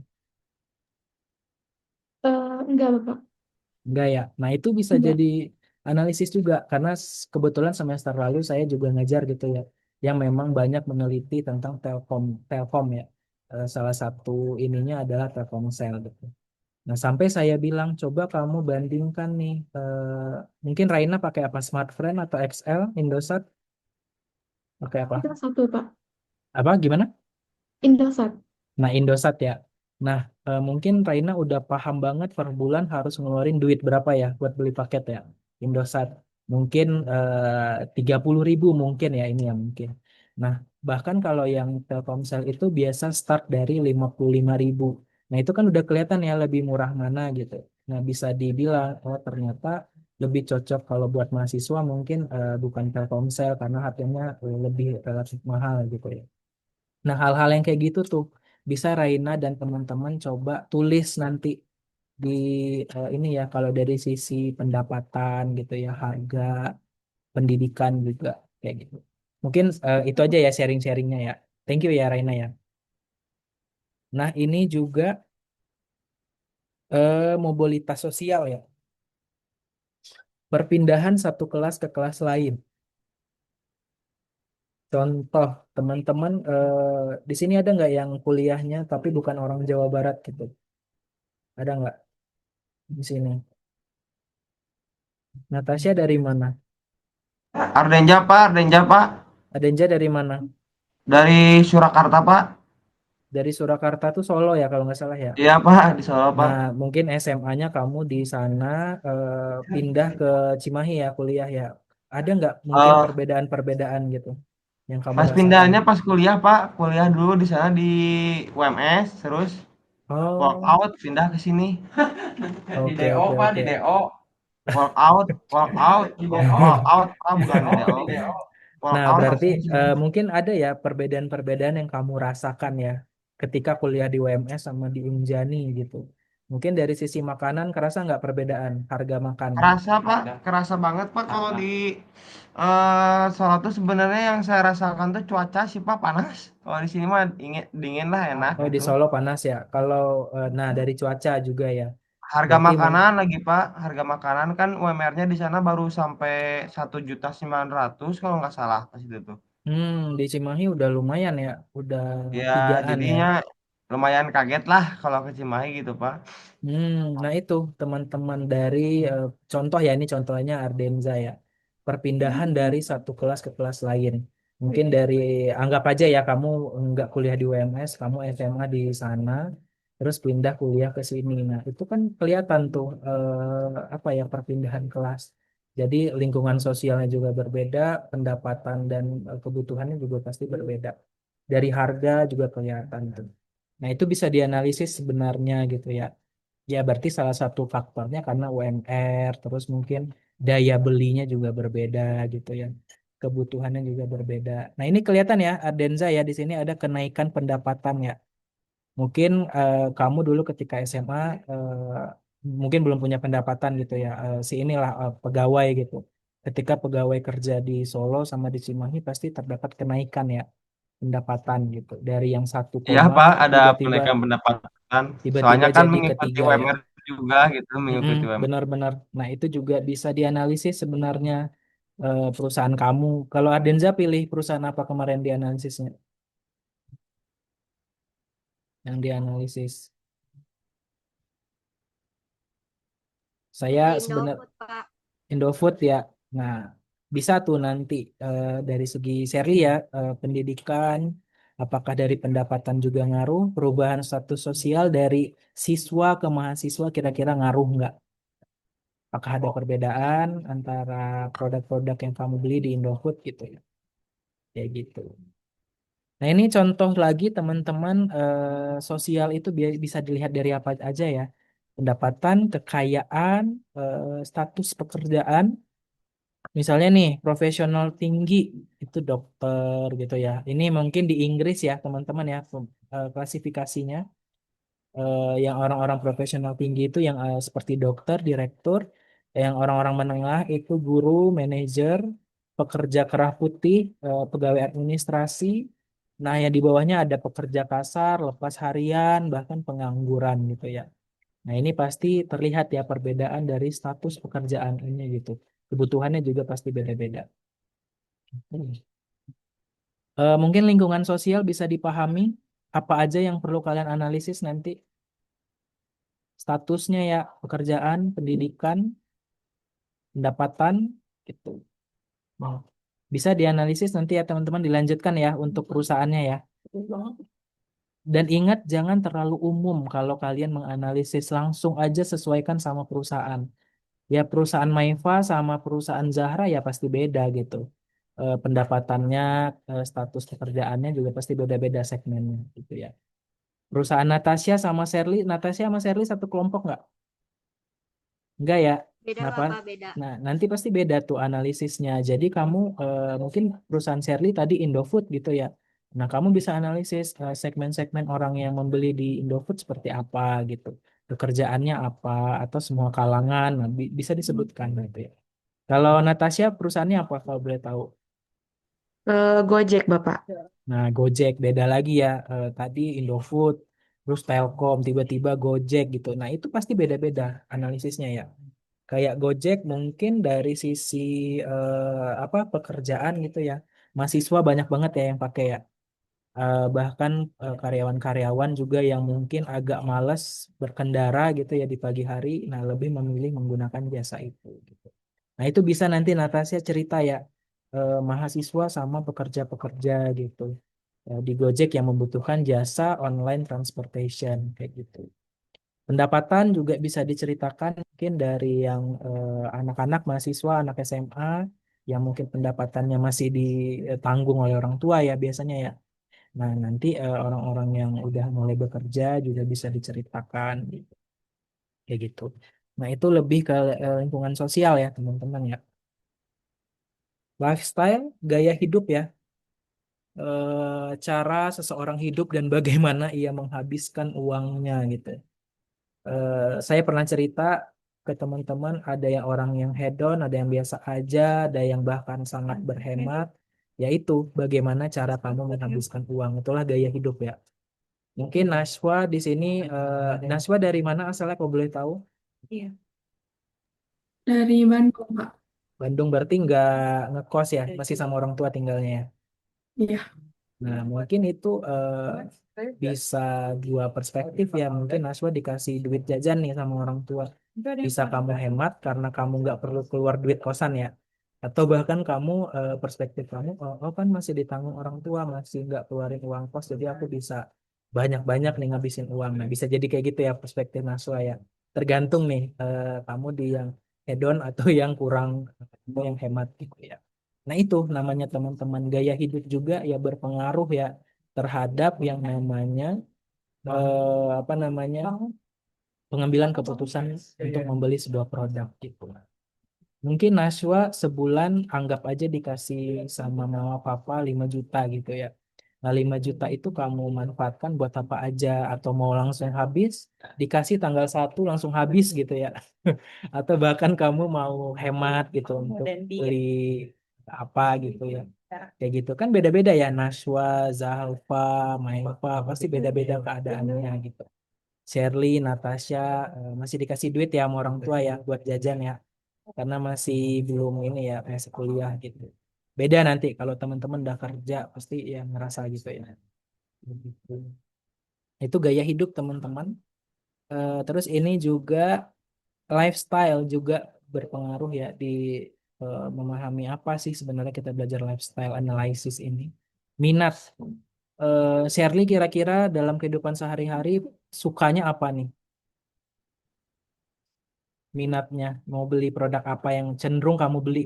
[SPEAKER 5] Enggak, Bapak.
[SPEAKER 1] Enggak ya. Nah, itu bisa
[SPEAKER 5] Enggak.
[SPEAKER 1] jadi analisis juga karena kebetulan semester lalu saya juga ngajar gitu ya, yang memang banyak meneliti tentang Telkom, Telkom ya. Salah satu ininya adalah Telkomsel gitu. Nah, sampai saya bilang coba kamu bandingkan nih, mungkin Raina pakai apa, Smartfren atau XL, Indosat, pakai apa?
[SPEAKER 5] Itu satu, Pak.
[SPEAKER 1] Apa gimana?
[SPEAKER 5] Indosat.
[SPEAKER 1] Nah, Indosat ya. Nah, mungkin Raina udah paham banget per bulan harus ngeluarin duit berapa ya buat beli paket ya. Indosat. Mungkin 30.000 mungkin ya ini ya mungkin. Nah, bahkan kalau yang Telkomsel itu biasa start dari 55.000. Nah, itu kan udah kelihatan ya lebih murah mana gitu. Nah, bisa dibilang, oh ternyata lebih cocok kalau buat mahasiswa mungkin bukan Telkomsel karena harganya lebih relatif mahal gitu ya. Nah, hal-hal yang kayak gitu tuh bisa Raina dan teman-teman coba tulis nanti di ini ya kalau dari sisi pendapatan gitu ya, harga, pendidikan juga kayak gitu. Mungkin itu aja ya sharing-sharingnya ya. Thank you ya Raina ya. Nah, ini juga mobilitas sosial ya. Perpindahan satu kelas ke kelas lain. Contoh, teman-teman di sini ada nggak yang kuliahnya tapi bukan orang Jawa Barat gitu? Ada nggak di sini? Natasha dari mana?
[SPEAKER 8] Ardenja Pak, Ardenja Pak.
[SPEAKER 1] Adenja dari mana?
[SPEAKER 8] Dari Surakarta Pak.
[SPEAKER 1] Dari Surakarta tuh Solo ya kalau nggak salah ya.
[SPEAKER 8] Iya Pak, di Solo Pak.
[SPEAKER 1] Nah, mungkin SMA-nya kamu di sana pindah ke Cimahi ya kuliah ya. Ada nggak mungkin
[SPEAKER 8] Eh,
[SPEAKER 1] perbedaan-perbedaan gitu yang kamu
[SPEAKER 8] Pas
[SPEAKER 1] rasakan?
[SPEAKER 8] pindahnya pas kuliah Pak, kuliah dulu di sana di UMS, terus
[SPEAKER 1] Oh,
[SPEAKER 8] workout pindah ke sini. Di
[SPEAKER 1] oke
[SPEAKER 8] DO
[SPEAKER 1] oke
[SPEAKER 8] Pak, di
[SPEAKER 1] oke.
[SPEAKER 8] DO. Workout, workout, workout Pak, bukan di DO.
[SPEAKER 1] Nah,
[SPEAKER 8] Workout
[SPEAKER 1] berarti
[SPEAKER 8] langsung sini.
[SPEAKER 1] mungkin ada ya perbedaan-perbedaan yang kamu rasakan ya ketika kuliah di UMS sama di Unjani gitu. Mungkin dari sisi makanan kerasa nggak perbedaan harga makan?
[SPEAKER 8] Kerasa Pak, kerasa banget Pak kalau di Solo tuh sebenarnya yang saya rasakan tuh cuaca sih Pak panas. Kalau di sini mah dingin, dingin lah enak
[SPEAKER 1] Oh, di
[SPEAKER 8] gitu.
[SPEAKER 1] Solo panas ya. Kalau nah dari cuaca juga ya.
[SPEAKER 8] Harga
[SPEAKER 1] Berarti
[SPEAKER 8] makanan lagi Pak, harga makanan kan UMR-nya di sana baru sampai 1.900.000 kalau nggak salah pas itu tuh.
[SPEAKER 1] di Cimahi udah lumayan ya, udah
[SPEAKER 8] Ya,
[SPEAKER 1] tigaan ya.
[SPEAKER 8] jadinya lumayan kaget lah kalau ke Cimahi gitu Pak.
[SPEAKER 1] Hmm, nah itu teman-teman dari contoh ya ini contohnya Ardenza ya. Perpindahan dari satu kelas ke kelas lain. Mungkin dari anggap aja ya kamu nggak kuliah di UMS, kamu SMA di sana, terus pindah kuliah ke sini. Nah itu kan kelihatan tuh apa ya perpindahan kelas. Jadi lingkungan sosialnya juga berbeda, pendapatan dan kebutuhannya juga pasti berbeda. Dari harga juga kelihatan tuh. Nah itu bisa dianalisis sebenarnya gitu ya. Ya, berarti salah satu faktornya karena UMR, terus mungkin daya belinya juga berbeda gitu ya. Kebutuhannya juga berbeda. Nah, ini kelihatan ya, Ardenza ya, di sini ada kenaikan pendapatan ya. Mungkin kamu dulu ketika SMA mungkin belum punya pendapatan gitu ya. Si inilah pegawai gitu. Ketika pegawai kerja di Solo sama di Cimahi pasti terdapat kenaikan ya pendapatan gitu. Dari yang satu
[SPEAKER 8] Iya
[SPEAKER 1] koma
[SPEAKER 8] Pak, ada
[SPEAKER 1] tiba-tiba
[SPEAKER 8] kenaikan pendapatan.
[SPEAKER 1] tiba-tiba
[SPEAKER 8] Soalnya kan
[SPEAKER 1] jadi
[SPEAKER 8] mengikuti
[SPEAKER 1] ketiga ya.
[SPEAKER 8] UMR juga gitu,
[SPEAKER 1] Mm-mm,
[SPEAKER 8] mengikuti UMR.
[SPEAKER 1] benar-benar. Nah, itu juga bisa dianalisis sebenarnya perusahaan kamu. Kalau Ardenza pilih perusahaan apa kemarin dianalisisnya? Yang dianalisis. Saya
[SPEAKER 2] Di
[SPEAKER 1] sebenar
[SPEAKER 2] Indofood, Pak.
[SPEAKER 1] Indofood ya. Nah, bisa tuh nanti dari segi seri ya, pendidikan, apakah dari pendapatan juga ngaruh, perubahan status sosial dari siswa ke mahasiswa kira-kira ngaruh nggak? Apakah ada perbedaan antara produk-produk yang kamu beli di Indofood gitu ya? Kayak gitu. Nah, ini contoh lagi teman-teman, sosial itu bisa dilihat dari apa aja ya. Pendapatan, kekayaan, status pekerjaan. Misalnya nih, profesional tinggi itu dokter gitu ya. Ini mungkin di Inggris ya, teman-teman ya, klasifikasinya. Yang orang-orang profesional tinggi itu yang seperti dokter, direktur, yang orang-orang menengah itu guru, manajer, pekerja kerah putih, pegawai administrasi. Nah, yang di bawahnya ada pekerja kasar, lepas harian, bahkan pengangguran gitu ya. Nah, ini pasti terlihat ya perbedaan dari status pekerjaan ini gitu. Kebutuhannya juga pasti beda-beda. Mungkin lingkungan sosial bisa dipahami apa aja yang perlu kalian analisis nanti. Statusnya ya, pekerjaan, pendidikan, pendapatan, gitu. Nah, bisa dianalisis nanti ya teman-teman, dilanjutkan ya untuk perusahaannya ya. Dan ingat jangan terlalu umum kalau kalian menganalisis, langsung aja sesuaikan sama perusahaan. Ya perusahaan Maifa sama perusahaan Zahra ya pasti beda gitu. Pendapatannya, status pekerjaannya juga pasti beda-beda segmennya gitu ya. Perusahaan Natasha sama Sherly, Natasha sama Sherly satu kelompok nggak? Enggak ya.
[SPEAKER 2] Beda
[SPEAKER 1] Kenapa?
[SPEAKER 2] Bapak, beda.
[SPEAKER 1] Nah, nanti pasti beda tuh analisisnya. Jadi kamu mungkin perusahaan Sherly tadi Indofood gitu ya. Nah, kamu bisa analisis segmen-segmen orang yang membeli di Indofood seperti apa gitu. Pekerjaannya apa atau semua kalangan. Nah, bisa disebutkan gitu ya. Kalau Natasha perusahaannya apa kalau boleh tahu?
[SPEAKER 5] Gojek, Bapak.
[SPEAKER 1] Nah, Gojek beda lagi ya. Tadi Indofood, terus Telkom, tiba-tiba Gojek gitu. Nah, itu pasti beda-beda analisisnya ya. Kayak Gojek mungkin dari sisi apa pekerjaan gitu ya. Mahasiswa banyak banget ya yang pakai ya. Bahkan karyawan-karyawan juga yang mungkin agak malas berkendara gitu ya di pagi hari. Nah, lebih memilih menggunakan jasa itu gitu. Nah, itu bisa nanti Natasha cerita ya, mahasiswa sama pekerja-pekerja gitu. Di Gojek yang membutuhkan jasa online transportation kayak gitu. Pendapatan juga bisa diceritakan mungkin dari yang anak-anak mahasiswa, anak SMA yang mungkin pendapatannya masih ditanggung oleh orang tua ya biasanya ya. Nah, nanti orang-orang yang udah mulai bekerja juga bisa diceritakan gitu. Kayak gitu. Nah, itu lebih ke lingkungan sosial ya, teman-teman ya. Lifestyle, gaya hidup ya. Cara seseorang hidup dan bagaimana ia menghabiskan uangnya gitu. Saya pernah cerita ke teman-teman, ada yang orang yang hedon, ada yang biasa aja, ada yang bahkan sangat berhemat. Yaitu bagaimana cara kamu menghabiskan uang. Itulah gaya hidup ya. Mungkin Naswa di sini, Naswa dari mana asalnya kalau boleh tahu?
[SPEAKER 2] Iya.
[SPEAKER 5] Dari Bandung, Pak.
[SPEAKER 1] Bandung berarti nggak ngekos ya, masih sama orang tua tinggalnya ya.
[SPEAKER 5] Iya.
[SPEAKER 1] Nah, mungkin itu bisa dua perspektif ya. Mungkin Naswa dikasih duit jajan nih sama orang tua. Bisa kamu hemat karena kamu nggak perlu keluar duit kosan ya. Atau bahkan kamu, perspektif kamu, oh kan masih ditanggung orang tua, masih nggak keluarin uang kos, jadi aku bisa banyak-banyak nih ngabisin uang. Nah, bisa jadi kayak gitu ya perspektif Naswa ya. Tergantung nih, kamu di yang hedon atau yang kurang, atau yang hemat gitu ya. Nah, itu namanya teman-teman gaya hidup juga ya berpengaruh ya terhadap yang namanya apa namanya pengambilan keputusan untuk membeli sebuah produk gitu. Mungkin Naswa sebulan anggap aja dikasih sama mama papa 5 juta gitu ya. Nah, 5 juta itu kamu manfaatkan buat apa aja, atau mau langsung habis, dikasih tanggal 1 langsung habis gitu ya. Atau bahkan kamu mau hemat gitu untuk beli apa gitu ya. Kayak gitu kan beda-beda ya, Naswa, Zalfa, Maifa pasti beda-beda keadaannya gitu. Shirley, Natasha masih dikasih duit ya sama orang tua ya buat jajan ya, karena masih belum ini ya, masih kuliah gitu. Beda nanti kalau teman-teman udah kerja pasti ya ngerasa gitu ya. Begitu. Itu gaya hidup teman-teman. Terus ini juga lifestyle juga berpengaruh ya di memahami apa sih sebenarnya kita belajar lifestyle analysis ini. Minat. Shirley kira-kira dalam kehidupan sehari-hari sukanya apa nih? Minatnya mau beli produk apa yang cenderung kamu beli?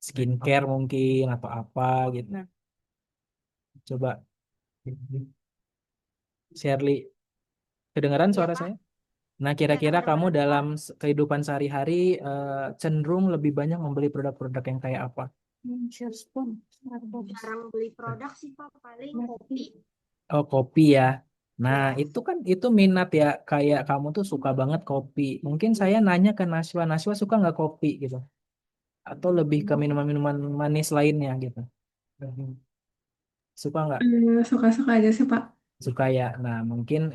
[SPEAKER 1] Skincare mungkin atau apa gitu.
[SPEAKER 2] Nah.
[SPEAKER 1] Coba Shirley, kedengaran
[SPEAKER 2] Iya,
[SPEAKER 1] suara
[SPEAKER 2] Pak.
[SPEAKER 1] saya? Nah,
[SPEAKER 2] Iya,
[SPEAKER 1] kira-kira kamu
[SPEAKER 2] kedengaran, Pak.
[SPEAKER 1] dalam kehidupan sehari-hari cenderung lebih banyak membeli produk-produk yang kayak apa?
[SPEAKER 2] Share spoon.
[SPEAKER 9] Jarang beli produk sih Pak, paling kopi.
[SPEAKER 1] Oh, kopi ya. Nah,
[SPEAKER 9] Ya,
[SPEAKER 1] itu minat ya. Kayak kamu tuh suka banget kopi. Mungkin saya nanya ke Naswa, Naswa suka nggak kopi gitu? Atau lebih ke minuman-minuman manis lainnya gitu? Suka nggak?
[SPEAKER 5] Suka-suka aja sih, Pak.
[SPEAKER 1] Suka ya. Nah, mungkin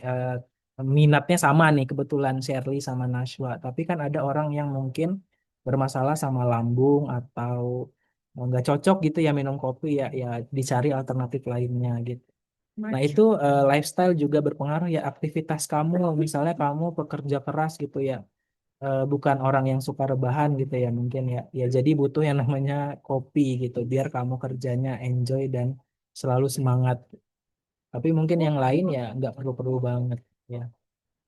[SPEAKER 1] minatnya sama nih kebetulan Shirley sama Nashwa. Tapi kan ada orang yang mungkin bermasalah sama lambung atau nggak cocok gitu ya minum kopi ya, ya dicari alternatif lainnya gitu. Nah, itu lifestyle juga berpengaruh ya aktivitas kamu. Misalnya kamu pekerja keras gitu ya, bukan orang yang suka rebahan gitu ya mungkin ya. Ya jadi butuh yang namanya kopi gitu biar kamu kerjanya enjoy dan selalu semangat. Tapi mungkin yang lain ya nggak perlu-perlu banget ya.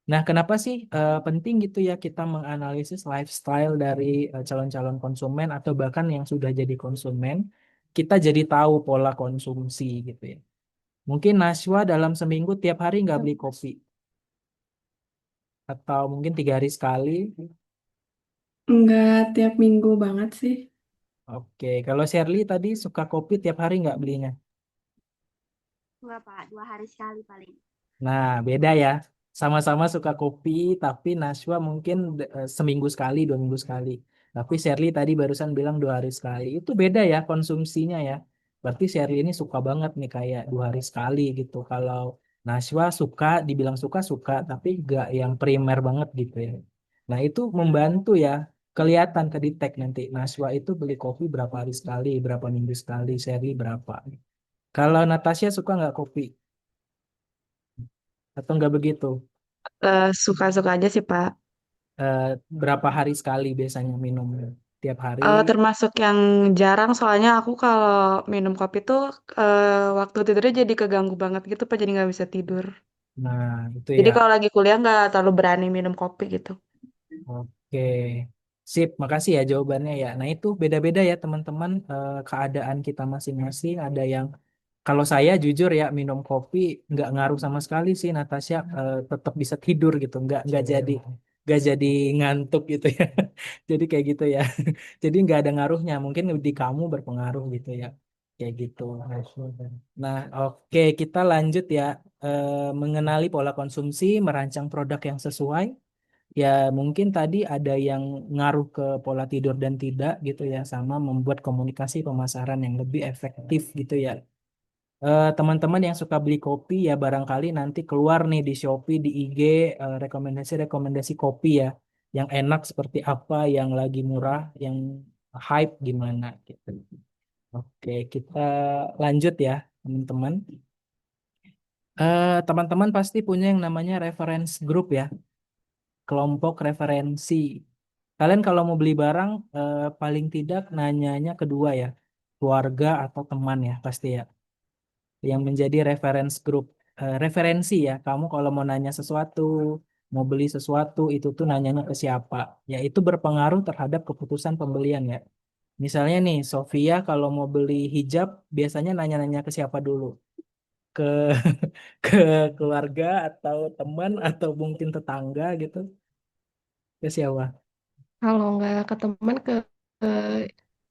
[SPEAKER 1] Nah, kenapa sih penting gitu ya kita menganalisis lifestyle dari calon-calon konsumen atau bahkan yang sudah jadi konsumen, kita jadi tahu pola konsumsi gitu ya. Mungkin Naswa dalam seminggu tiap hari nggak beli kopi atau mungkin 3 hari sekali.
[SPEAKER 5] Enggak tiap minggu banget sih.
[SPEAKER 1] Oke, kalau Shirley tadi suka kopi tiap hari nggak belinya?
[SPEAKER 9] enggak Pak, 2 hari sekali paling.
[SPEAKER 1] Nah, beda ya. Sama-sama suka kopi, tapi Naswa mungkin seminggu sekali, 2 minggu sekali. Tapi Shirley tadi barusan bilang 2 hari sekali. Itu beda ya konsumsinya ya. Berarti Shirley ini suka banget nih kayak 2 hari sekali gitu. Kalau Naswa suka, dibilang suka, tapi gak yang primer banget gitu ya. Nah, itu membantu ya. Kelihatan ke detect nanti. Naswa itu beli kopi berapa hari sekali, berapa minggu sekali, Shirley berapa. Kalau Natasha suka nggak kopi? Atau nggak begitu?
[SPEAKER 10] Suka-suka aja sih, Pak.
[SPEAKER 1] eh, Berapa hari sekali biasanya minum? Tiap hari?
[SPEAKER 10] Termasuk yang jarang, soalnya aku kalau minum kopi tuh waktu tidurnya jadi keganggu banget gitu, Pak. Jadi nggak bisa tidur.
[SPEAKER 1] Nah, itu
[SPEAKER 10] Jadi
[SPEAKER 1] ya.
[SPEAKER 10] kalau lagi kuliah nggak terlalu berani minum kopi gitu.
[SPEAKER 1] Oke. Sip, makasih ya jawabannya ya. Nah, itu beda-beda ya teman-teman keadaan kita masing-masing. Ada yang kalau saya jujur ya minum kopi nggak ngaruh sama sekali sih Natasha tetap bisa tidur gitu. Nggak jadi ngantuk gitu ya. Jadi kayak gitu ya. Jadi nggak ada ngaruhnya. Mungkin di kamu berpengaruh gitu ya. Kayak gitu. Nah, oke, kita lanjut ya. Mengenali pola konsumsi, merancang produk yang sesuai. Ya, mungkin tadi ada yang ngaruh ke pola tidur dan tidak gitu ya, sama membuat komunikasi pemasaran yang lebih efektif gitu ya. Teman-teman yang suka beli kopi ya barangkali nanti keluar nih di Shopee, di IG, rekomendasi-rekomendasi kopi ya, yang enak seperti apa, yang lagi murah, yang hype gimana gitu. Oke, kita lanjut ya, teman-teman. Teman-teman pasti punya yang namanya reference group ya, kelompok referensi. Kalian kalau mau beli barang, paling tidak nanyanya kedua ya, keluarga atau teman ya pasti ya, yang menjadi reference group. Referensi ya, kamu kalau mau nanya sesuatu, mau beli sesuatu, itu tuh nanyanya ke siapa. Ya itu berpengaruh terhadap keputusan pembelian ya. Misalnya nih, Sofia kalau mau beli hijab, biasanya nanya-nanya ke siapa dulu? Ke ke keluarga atau teman atau mungkin tetangga gitu? Ke siapa?
[SPEAKER 5] Kalau nggak ke teman, ke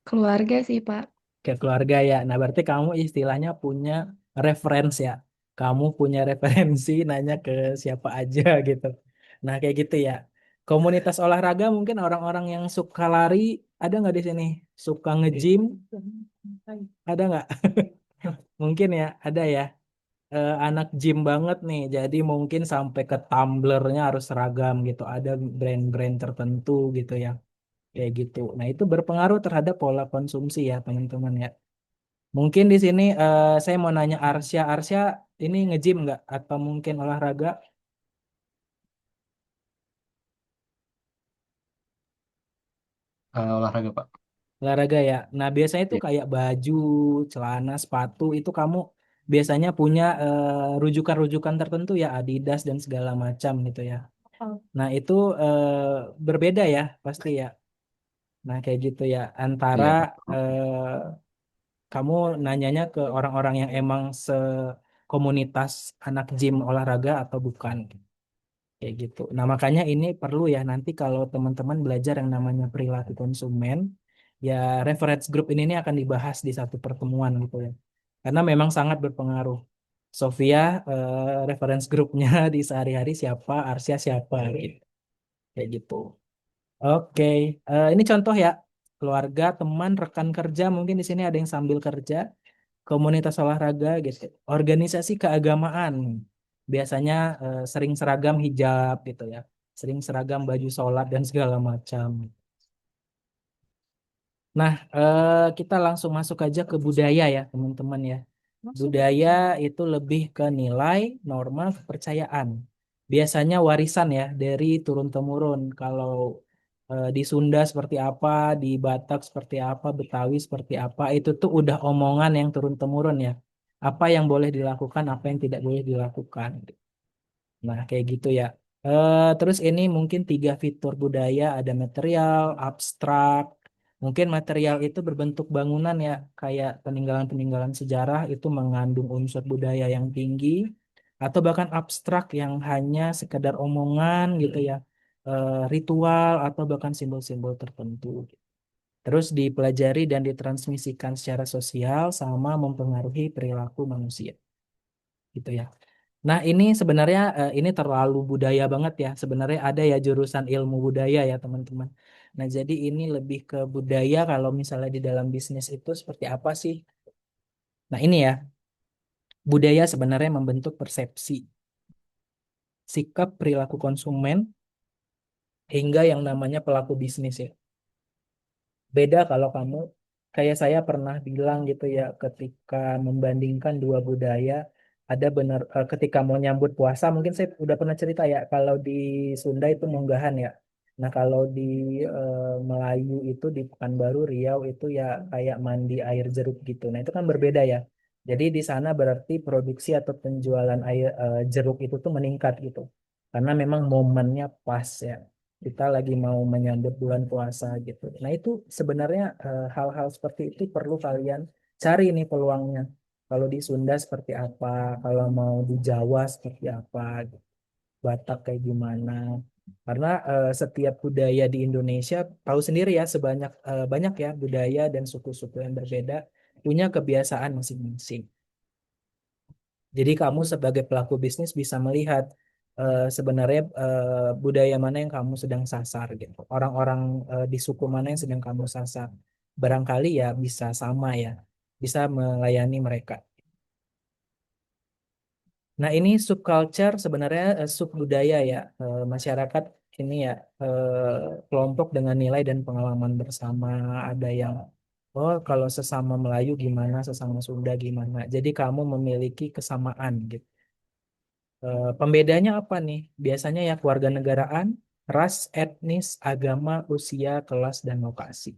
[SPEAKER 5] keluarga sih, Pak.
[SPEAKER 1] Ke keluarga ya. Nah, berarti kamu istilahnya punya reference ya. Kamu punya referensi nanya ke siapa aja gitu. Nah, kayak gitu ya. Komunitas olahraga mungkin orang-orang yang suka lari ada nggak di sini? Suka nge-gym? Ada nggak? Mungkin ya, ada ya. Anak gym banget nih. Jadi mungkin sampai ke tumblernya harus seragam gitu. Ada brand-brand tertentu gitu ya. Kayak gitu. Nah, itu berpengaruh terhadap pola konsumsi ya, teman-teman ya. Mungkin di sini saya mau nanya Arsya. Arsya ini nge-gym nggak? Atau mungkin olahraga?
[SPEAKER 4] olahraga Pak.
[SPEAKER 1] Olahraga ya. Nah, biasanya itu
[SPEAKER 4] Ya.
[SPEAKER 1] kayak baju, celana, sepatu itu kamu biasanya punya rujukan-rujukan tertentu ya, Adidas dan segala macam gitu ya.
[SPEAKER 2] Oh,
[SPEAKER 1] Nah, itu berbeda ya, pasti ya. Nah, kayak gitu ya. Antara
[SPEAKER 4] Iya Pak.
[SPEAKER 1] kamu nanyanya ke orang-orang yang emang sekomunitas anak gym olahraga atau bukan. Kayak gitu. Nah, makanya ini perlu ya nanti kalau teman-teman belajar yang namanya perilaku konsumen, ya reference group ini nih akan dibahas di satu pertemuan gitu ya. Karena memang sangat berpengaruh. Sofia, reference grupnya di sehari-hari siapa, Arsya siapa gitu. Kayak gitu. Oke, ini contoh ya. Keluarga, teman, rekan kerja, mungkin di sini ada yang sambil kerja, komunitas olahraga gitu. Organisasi keagamaan. Biasanya sering seragam hijab gitu ya. Sering seragam baju sholat dan segala macam. Nah, kita langsung masuk aja ke budaya ya, teman-teman ya.
[SPEAKER 2] masuk.
[SPEAKER 1] Budaya itu lebih ke nilai, norma, kepercayaan. Biasanya warisan ya dari turun-temurun. Kalau di Sunda seperti apa, di Batak seperti apa, Betawi seperti apa, itu tuh udah omongan yang turun-temurun ya. Apa yang boleh dilakukan, apa yang tidak boleh dilakukan. Nah, kayak gitu ya. Terus ini mungkin tiga fitur budaya, ada material, abstrak. Mungkin material itu berbentuk bangunan ya, kayak peninggalan-peninggalan sejarah itu mengandung unsur budaya yang tinggi, atau bahkan abstrak yang hanya sekedar omongan gitu ya, ritual atau bahkan simbol-simbol tertentu. Terus dipelajari dan ditransmisikan secara sosial sama mempengaruhi perilaku manusia gitu ya. Nah, ini sebenarnya ini terlalu budaya banget ya. Sebenarnya ada ya jurusan ilmu budaya ya, teman-teman. Nah, jadi ini lebih ke budaya kalau misalnya di dalam bisnis itu seperti apa sih? Nah, ini ya, budaya sebenarnya membentuk persepsi, sikap perilaku konsumen hingga yang namanya pelaku bisnis ya. Beda kalau kamu kayak saya pernah bilang gitu ya ketika membandingkan dua budaya ada benar ketika mau nyambut puasa mungkin saya udah pernah cerita ya kalau di Sunda itu munggahan ya. Nah, kalau di Melayu itu di Pekanbaru Riau itu ya kayak mandi air jeruk gitu. Nah, itu kan berbeda ya. Jadi di sana berarti produksi atau penjualan air jeruk itu tuh meningkat gitu. Karena memang momennya pas ya kita lagi mau menyambut bulan puasa gitu. Nah, itu sebenarnya hal-hal seperti itu perlu kalian cari nih peluangnya. Kalau di Sunda seperti apa, kalau mau di Jawa seperti apa, gitu. Batak kayak gimana. Karena setiap budaya di Indonesia tahu sendiri ya sebanyak banyak ya budaya dan suku-suku yang berbeda punya kebiasaan masing-masing. Jadi kamu sebagai pelaku bisnis bisa melihat sebenarnya budaya mana yang kamu sedang sasar gitu. Orang-orang di suku mana yang sedang kamu sasar. Barangkali ya bisa sama ya. Bisa melayani mereka. Nah, ini subculture sebenarnya subbudaya ya. Masyarakat ini ya kelompok dengan nilai dan pengalaman bersama. Ada yang oh kalau sesama Melayu gimana, sesama Sunda gimana. Jadi kamu memiliki kesamaan gitu. Pembedanya apa nih? Biasanya ya kewarganegaraan, ras, etnis, agama, usia, kelas, dan lokasi.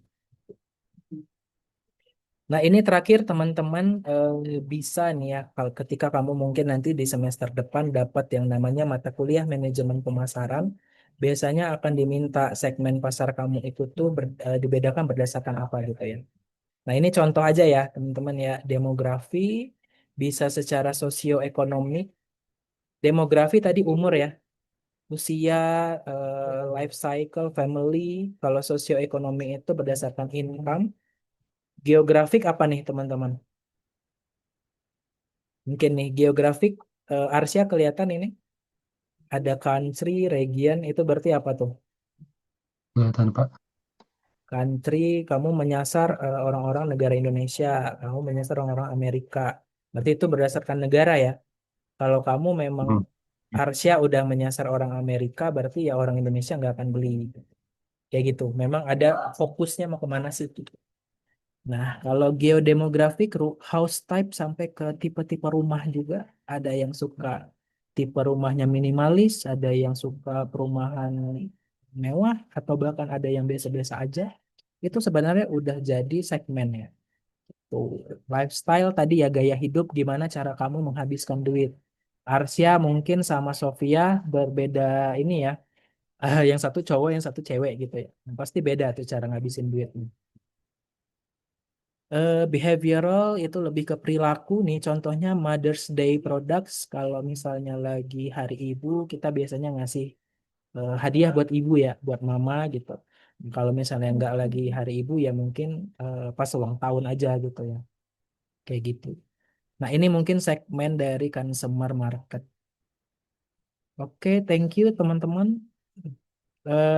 [SPEAKER 1] Nah, ini terakhir teman-teman bisa nih ya, kalau ketika kamu mungkin nanti di semester depan dapat yang namanya mata kuliah manajemen pemasaran, biasanya akan diminta segmen pasar kamu itu tuh dibedakan berdasarkan apa gitu ya. Nah, ini contoh aja ya teman-teman ya, demografi, bisa secara sosioekonomik, demografi tadi umur ya, usia, life cycle, family. Kalau sosioekonomi itu berdasarkan income. Geografik apa nih teman-teman? Mungkin nih geografik Arsya kelihatan ini ada country, region itu berarti apa tuh?
[SPEAKER 4] Kelihatan Pak.
[SPEAKER 1] Country kamu menyasar orang-orang negara Indonesia, kamu menyasar orang-orang Amerika. Berarti itu berdasarkan negara ya. Kalau kamu memang
[SPEAKER 4] Hmm.
[SPEAKER 1] Arsya udah menyasar orang Amerika, berarti ya orang Indonesia nggak akan beli. Kayak gitu. Memang ada fokusnya mau kemana sih? Nah, kalau geodemografik, house type sampai ke tipe-tipe rumah juga. Ada yang suka tipe rumahnya minimalis, ada yang suka perumahan mewah, atau bahkan ada yang biasa-biasa aja. itu sebenarnya udah jadi segmennya. Tuh, lifestyle tadi ya gaya hidup gimana cara kamu menghabiskan duit. Arsya mungkin sama Sofia berbeda ini ya. Yang satu cowok, yang satu cewek gitu ya. Nah, pasti beda tuh cara ngabisin duitnya. Behavioral itu lebih ke perilaku nih. Contohnya Mother's Day products. Kalau misalnya lagi hari ibu, kita biasanya ngasih hadiah buat ibu ya, buat mama gitu. Kalau misalnya nggak lagi hari ibu ya mungkin pas ulang tahun aja gitu ya. Kayak gitu. Nah, ini mungkin segmen dari consumer market. Oke, thank you teman-teman.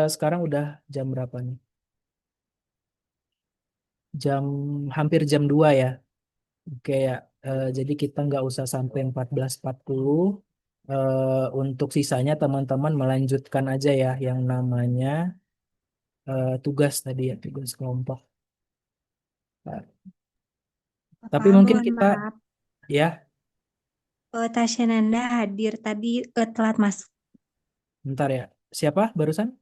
[SPEAKER 1] Sekarang udah jam berapa nih? Jam hampir jam 2 ya. Oke ya. Jadi kita nggak usah sampai 14.40. Untuk sisanya teman-teman melanjutkan aja ya yang namanya tugas tadi ya, tugas kelompok. Nah, tapi
[SPEAKER 9] Pak,
[SPEAKER 1] mungkin
[SPEAKER 9] mohon
[SPEAKER 1] kita
[SPEAKER 9] maaf.
[SPEAKER 1] ya,
[SPEAKER 9] Tasya Nanda hadir tadi telat masuk.
[SPEAKER 1] bentar ya. Siapa barusan?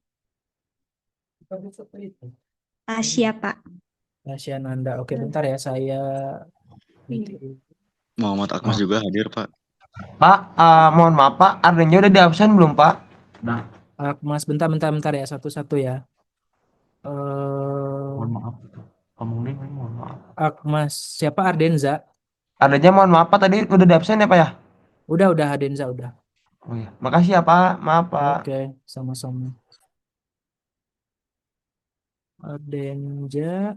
[SPEAKER 9] Tasya, Pak.
[SPEAKER 1] Tasya Nanda. Oke, bentar ya saya.
[SPEAKER 11] Muhammad Akmas
[SPEAKER 8] Oh.
[SPEAKER 11] juga hadir, Pak.
[SPEAKER 8] Pak, mohon maaf Pak, Ardennya udah di absen belum Pak?
[SPEAKER 1] Mas, bentar ya, satu-satu ya.
[SPEAKER 8] Mohon maaf. Ngomong deh, mohon maaf.
[SPEAKER 1] Akmas, siapa Ardenza?
[SPEAKER 8] Ardennya mohon maaf Pak, tadi udah di absen ya Pak ya?
[SPEAKER 1] Udah Ardenza udah.
[SPEAKER 8] Oh iya, makasih ya Pak, maaf Pak.
[SPEAKER 1] Oke, sama-sama. Ardenza.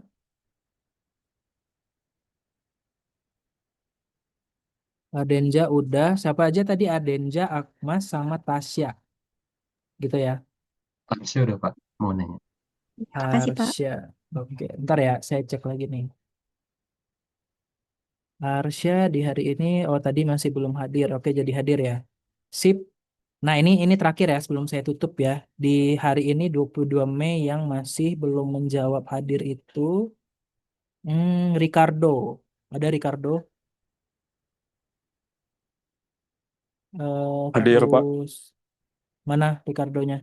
[SPEAKER 1] Ardenza udah. Siapa aja tadi? Ardenza, Akmas, sama Tasya. Gitu ya.
[SPEAKER 4] Arsya udah Pak, mau nanya.
[SPEAKER 9] Makasih, Pak.
[SPEAKER 1] Arsya. Oke, ntar ya, saya cek lagi nih. Arsya di hari ini, oh tadi masih belum hadir. Oke, jadi hadir ya. Sip. Nah, ini terakhir ya sebelum saya tutup ya. Di hari ini 22 Mei yang masih belum menjawab hadir itu Ricardo. Ada Ricardo.
[SPEAKER 3] Hadir, Pak.
[SPEAKER 1] Terus mana Ricardonya?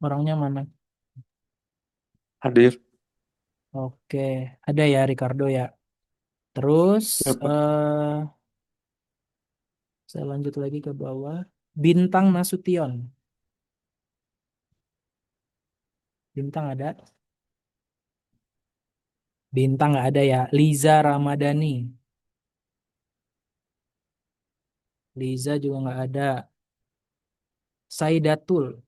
[SPEAKER 1] Orangnya mana?
[SPEAKER 3] Hadir.
[SPEAKER 1] Oke, ada ya Ricardo ya. Terus
[SPEAKER 3] Ya, Pak.
[SPEAKER 1] saya lanjut lagi ke bawah. Bintang Nasution. Bintang ada? Bintang nggak ada ya. Liza Ramadhani. Liza juga nggak ada. Saidatul.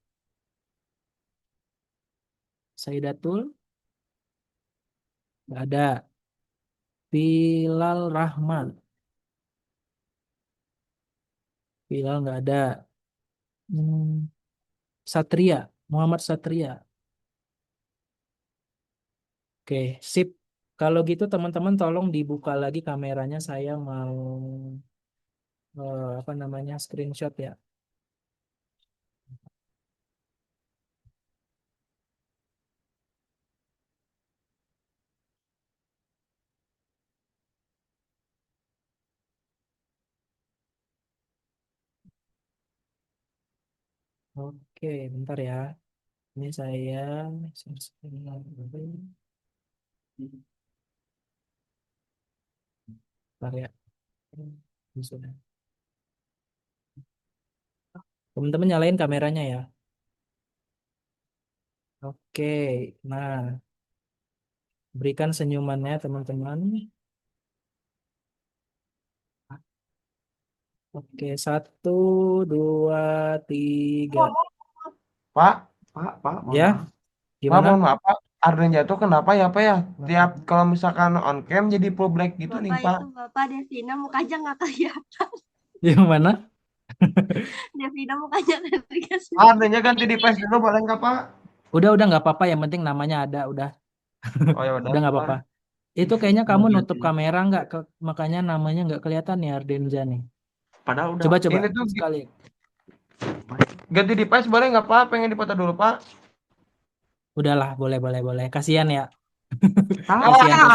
[SPEAKER 1] Saidatul nggak ada. Bilal Rahman. Bilal nggak ada. Hmm, Satria. Muhammad Satria. Oke, sip. Kalau gitu teman-teman tolong dibuka lagi kameranya. Saya mau apa namanya screenshot ya. Oke, bentar ya. Ini saya share screen lagi. Bentar ya. Ini sudah. Teman-teman nyalain kameranya ya. Oke, nah berikan senyumannya teman-teman. Oke, 1, 2, 3.
[SPEAKER 8] Pak, mohon
[SPEAKER 1] Ya,
[SPEAKER 8] maaf. Pak,
[SPEAKER 1] gimana?
[SPEAKER 8] mohon maaf Pak, Arden jatuh kenapa ya Pak ya? Tiap kalau misalkan on cam jadi full black gitu nih
[SPEAKER 9] Bapak
[SPEAKER 8] Pak.
[SPEAKER 9] itu Bapak Devina mukanya nggak kelihatan.
[SPEAKER 1] Yang mana?
[SPEAKER 9] Devina mukanya nggak dikasih.
[SPEAKER 8] Ardennya ganti di face dulu boleh nggak Pak?
[SPEAKER 1] Udah nggak apa-apa. Yang penting namanya ada. Udah,
[SPEAKER 8] Oh ya udah.
[SPEAKER 1] udah nggak apa-apa. Itu kayaknya kamu nutup kamera nggak, makanya namanya nggak kelihatan nih Ardenza nih.
[SPEAKER 8] Padahal udah.
[SPEAKER 1] Coba
[SPEAKER 8] Ini tuh
[SPEAKER 1] sekali.
[SPEAKER 8] ganti di face boleh nggak Pak? Pengen dipoto dulu Pak.
[SPEAKER 1] Udahlah, boleh. Kasihan ya.
[SPEAKER 8] Ah,
[SPEAKER 1] Kasihan.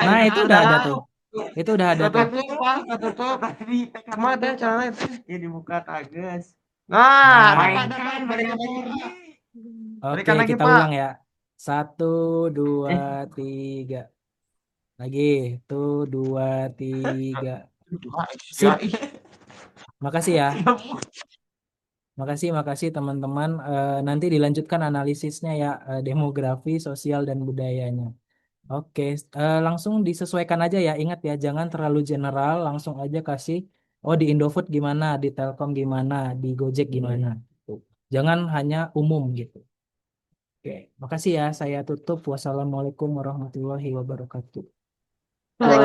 [SPEAKER 1] Nah, itu udah ada tuh. Itu udah ada tuh.
[SPEAKER 8] Ketutup Pak, ketutup. Tadi sama teh celana itu. Ya dibuka tages. Nah,
[SPEAKER 1] Nah.
[SPEAKER 8] ada kan boleh Balikan lagi,
[SPEAKER 1] kita
[SPEAKER 8] Pak.
[SPEAKER 1] ulang ya. 1, 2, 3. Lagi. 1, 2, 3.
[SPEAKER 8] Dua,
[SPEAKER 1] Sip.
[SPEAKER 8] ya, ih.
[SPEAKER 1] Makasih ya.
[SPEAKER 8] Ya, Bu.
[SPEAKER 1] Makasih teman-teman. Nanti dilanjutkan analisisnya ya, demografi, sosial, dan budayanya. Oke, langsung disesuaikan aja ya. Ingat ya, jangan terlalu general. Langsung aja kasih, oh di Indofood gimana, di Telkom gimana, di Gojek gimana. Tuh. Jangan hanya umum gitu. Oke, makasih ya. Saya tutup. Wassalamualaikum warahmatullahi wabarakatuh.
[SPEAKER 5] Waalaikumsalam.